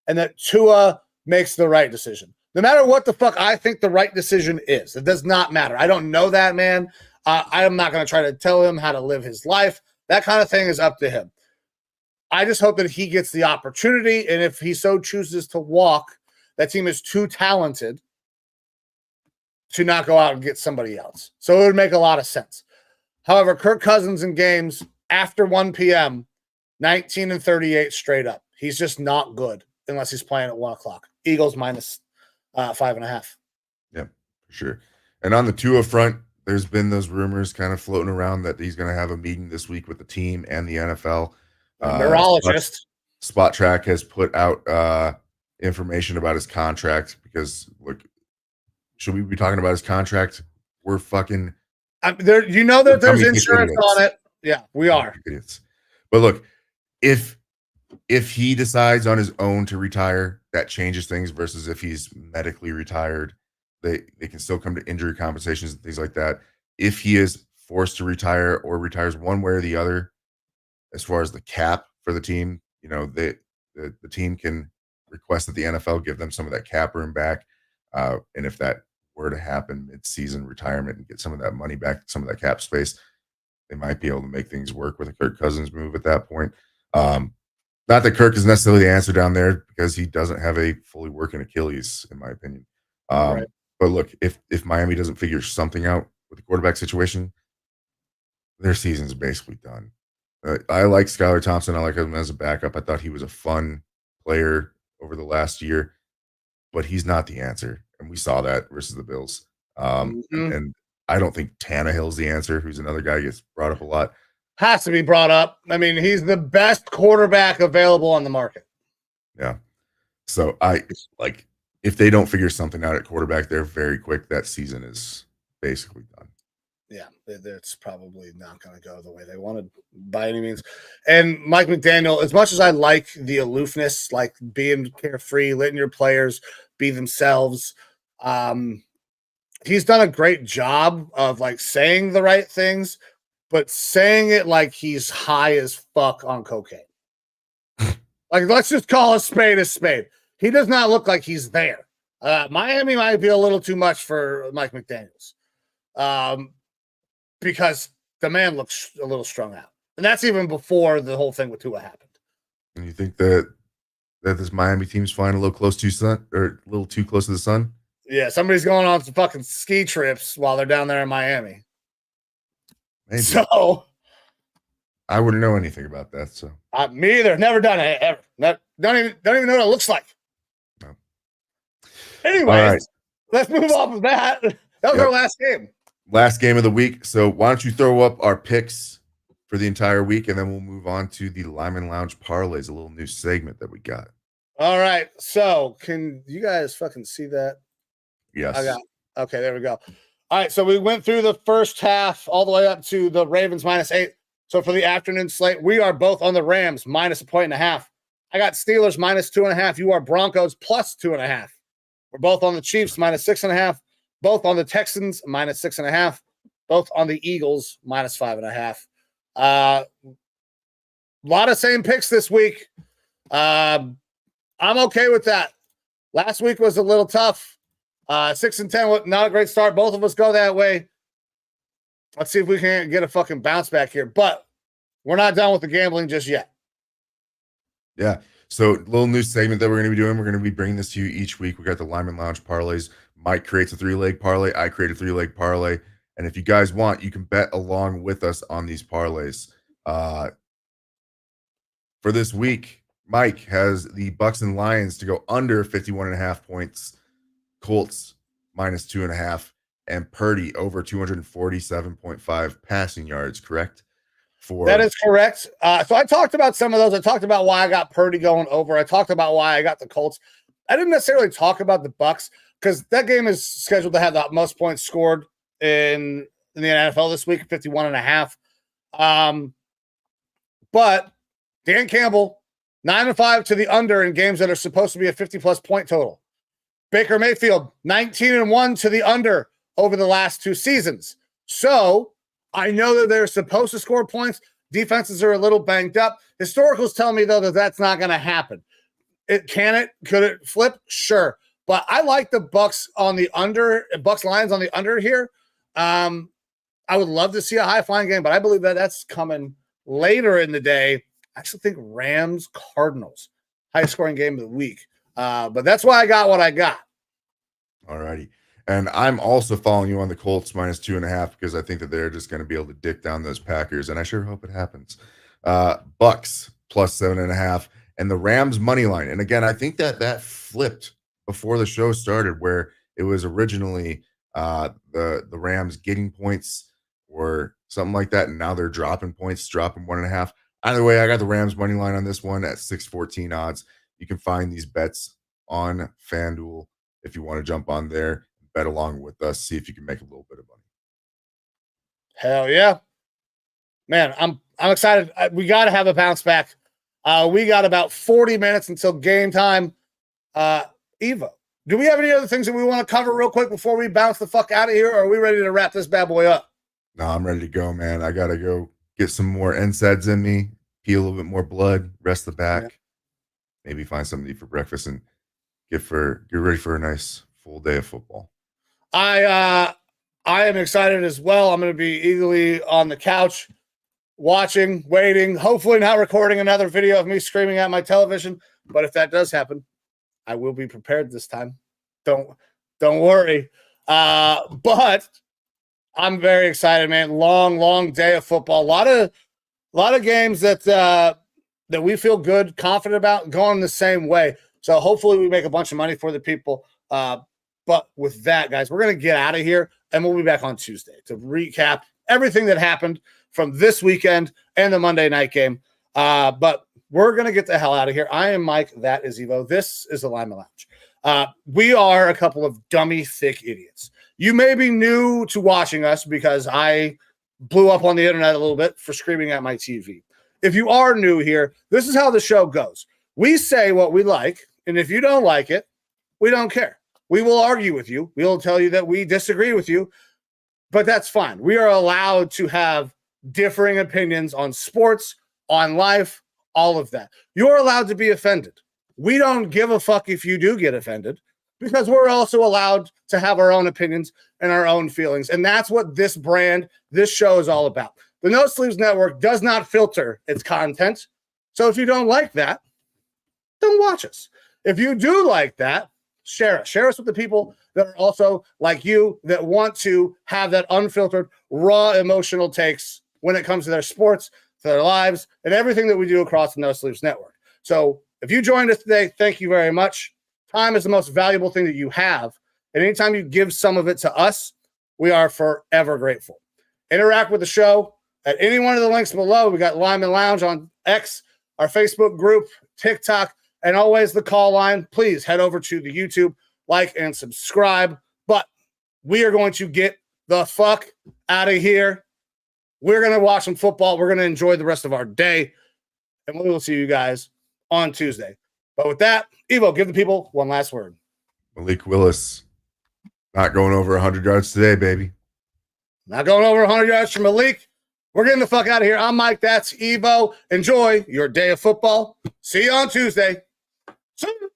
and that Tua makes the right decision. No matter what the fuck I think the right decision is, it does not matter. I don't know that, man. I am not going to try to tell him how to live his life. That kind of thing is up to him. I just hope that he gets the opportunity, and if he so chooses to walk, that team is too talented to not go out and get somebody else. So it would make a lot of sense. However, Kirk Cousins in games after 1 p.m., 19-38 straight up. He's just not good unless he's playing at 1 o'clock. Eagles minus 5.5. Yeah, for sure. And on the Tua front, there's been those rumors kind of floating around that he's going to have a meeting this week with the team and the NFL. Neurologist. Spot Track has put out information about his contract because, look, should we be talking about his contract? We're fucking. There's insurance on it. Yeah, we are. Idiots. But look, if he decides on his own to retire, that changes things versus if he's medically retired. They can still come to injury compensations and things like that. If he is forced to retire or retires one way or the other, as far as the cap for the team, the team can request that the NFL give them some of that cap room back. And if that were to happen mid-season retirement and get some of that money back, some of that cap space, they might be able to make things work with a Kirk Cousins move at that point. Not that Kirk is necessarily the answer down there because he doesn't have a fully working Achilles, in my opinion. Right. But look, if Miami doesn't figure something out with the quarterback situation, their season's basically done. I like Skylar Thompson. I like him as a backup. I thought he was a fun player over the last year, but he's not the answer. And we saw that versus the Bills. And I don't think Tannehill's the answer, who's another guy who gets brought up a lot. Has to be brought up. I mean, he's the best quarterback available on the market. Yeah. So if they don't figure something out at quarterback, they're very quick. That season is basically done. Yeah, it's probably not going to go the way they wanted by any means. And Mike McDaniel, as much as I like the aloofness, like being carefree, letting your players be themselves, he's done a great job of like saying the right things, but saying it like he's high as fuck on cocaine. Like, let's just call a spade a spade. He does not look like he's there. Miami might be a little too much for Mike McDaniels. Because the man looks a little strung out. And that's even before the whole thing with Tua happened. And you think that this Miami team's flying a little close to sun or a little too close to the sun? Yeah, somebody's going on some fucking ski trips while they're down there in Miami. Maybe. So I wouldn't know anything about that. So me either. Never done it ever. Don't even know what it looks like. No. Anyways, right. Let's move off of that. That was our last game. Last game of the week. So why don't you throw up our picks for the entire week, and then we'll move on to the Lineman Lounge parlays, a little new segment that we got. All right. So can you guys fucking see that? Yes. Okay, there we go. All right. So we went through the first half all the way up to the Ravens -8. So for the afternoon slate, we are both on the Rams -1.5. I got Steelers -2.5. You are Broncos +2.5. We're both on the Chiefs -6.5. Both on the Texans -6.5. Both on the Eagles -5.5. A lot of same picks this week. I'm okay with that. Last week was a little tough. 6-10, not a great start. Both of us go that way. Let's see if we can get a fucking bounce back here. But we're not done with the gambling just yet. Yeah. So little new segment that we're going to be doing. We're going to be bringing this to you each week. We got the Lineman Lounge parlays. Mike creates a 3-leg parlay. I create a 3-leg parlay. And if you guys want, you can bet along with us on these parlays. For this week, Mike has the Bucks and Lions to go under 51.5 points, Colts -2.5, and Purdy over 247.5 passing yards, correct? That is correct. So I talked about some of those. I talked about why I got Purdy going over. I talked about why I got the Colts. I didn't necessarily talk about the Bucks because that game is scheduled to have the most points scored in the NFL this week, 51.5. But Dan Campbell, 9-5 to the under in games that are supposed to be a 50-plus point total. Baker Mayfield, 19-1 to the under over the last 2 seasons. So I know that they're supposed to score points. Defenses are a little banged up. Historicals tell me, though, that that's not going to happen. Could it flip? Sure. But I like the Bucks on the under, Bucks Lions on the under here. I would love to see a high flying game, but I believe that that's coming later in the day. I actually think Rams Cardinals, highest scoring game of the week. But that's why I got what I got. All righty. And I'm also following you on the Colts -2.5 because I think that they're just going to be able to dick down those Packers, and I sure hope it happens. Bucks +7.5, and the Rams money line. And again, I think that flipped before the show started, where it was originally the Rams getting points or something like that, and now they're dropping points, dropping 1.5. Either way, I got the Rams money line on this one at 614 odds. You can find these bets on FanDuel if you want to jump on there, bet along with us, see if you can make a little bit of money. Hell yeah. Man, I'm excited. We got to have a bounce back. We got about 40 minutes until game time. Evo, do we have any other things that we want to cover real quick before we bounce the fuck out of here? Or are we ready to wrap this bad boy up? No, I'm ready to go, man. I got to go get some more NSAIDs in me, pee a little bit more blood, rest the back, maybe find something to eat for breakfast, and get ready for a nice full day of football. I am excited as well. I'm going to be eagerly on the couch, watching, waiting, hopefully not recording another video of me screaming at my television. But if that does happen, I will be prepared this time. Don't worry. But I'm very excited, man. Long day of football. A lot of games that we feel good, confident about, going the same way. So hopefully we make a bunch of money for the people. But with that, guys, we're going to get out of here, and we'll be back on Tuesday to recap everything that happened from this weekend and the Monday night game. But we're going to get the hell out of here. I am Mike. That is Evo. This is the Lineman Lounge. We are a couple of dummy, thick idiots. You may be new to watching us because I blew up on the internet a little bit for screaming at my TV. If you are new here, this is how the show goes. We say what we like, and if you don't like it, we don't care. We will argue with you. We will tell you that we disagree with you, but that's fine. We are allowed to have differing opinions on sports, on life, all of that. You're allowed to be offended. We don't give a fuck if you do get offended because we're also allowed to have our own opinions and our own feelings. And that's what this show is all about. The No Sleeves Network does not filter its content. So if you don't like that, don't watch us. If you do like that, share us. Share us with the people that are also like you, that want to have that unfiltered, raw, emotional takes when it comes to their sports, to their lives, and everything that we do across the No Sleeves Network. So if you joined us today, thank you very much. Time is the most valuable thing that you have. And anytime you give some of it to us, we are forever grateful. Interact with the show at any one of the links below. We got Lineman Lounge on X, our Facebook group, TikTok, And always the call line. Please head over to the YouTube, like and subscribe. But we are going to get the fuck out of here. We're going to watch some football. We're going to enjoy the rest of our day. And we will see you guys on Tuesday. But with that, Evo, give the people one last word. Malik Willis, not going over 100 yards today, baby. Not going over 100 yards for Malik. We're getting the fuck out of here. I'm Mike. That's Evo. Enjoy your day of football. See you on Tuesday. See you.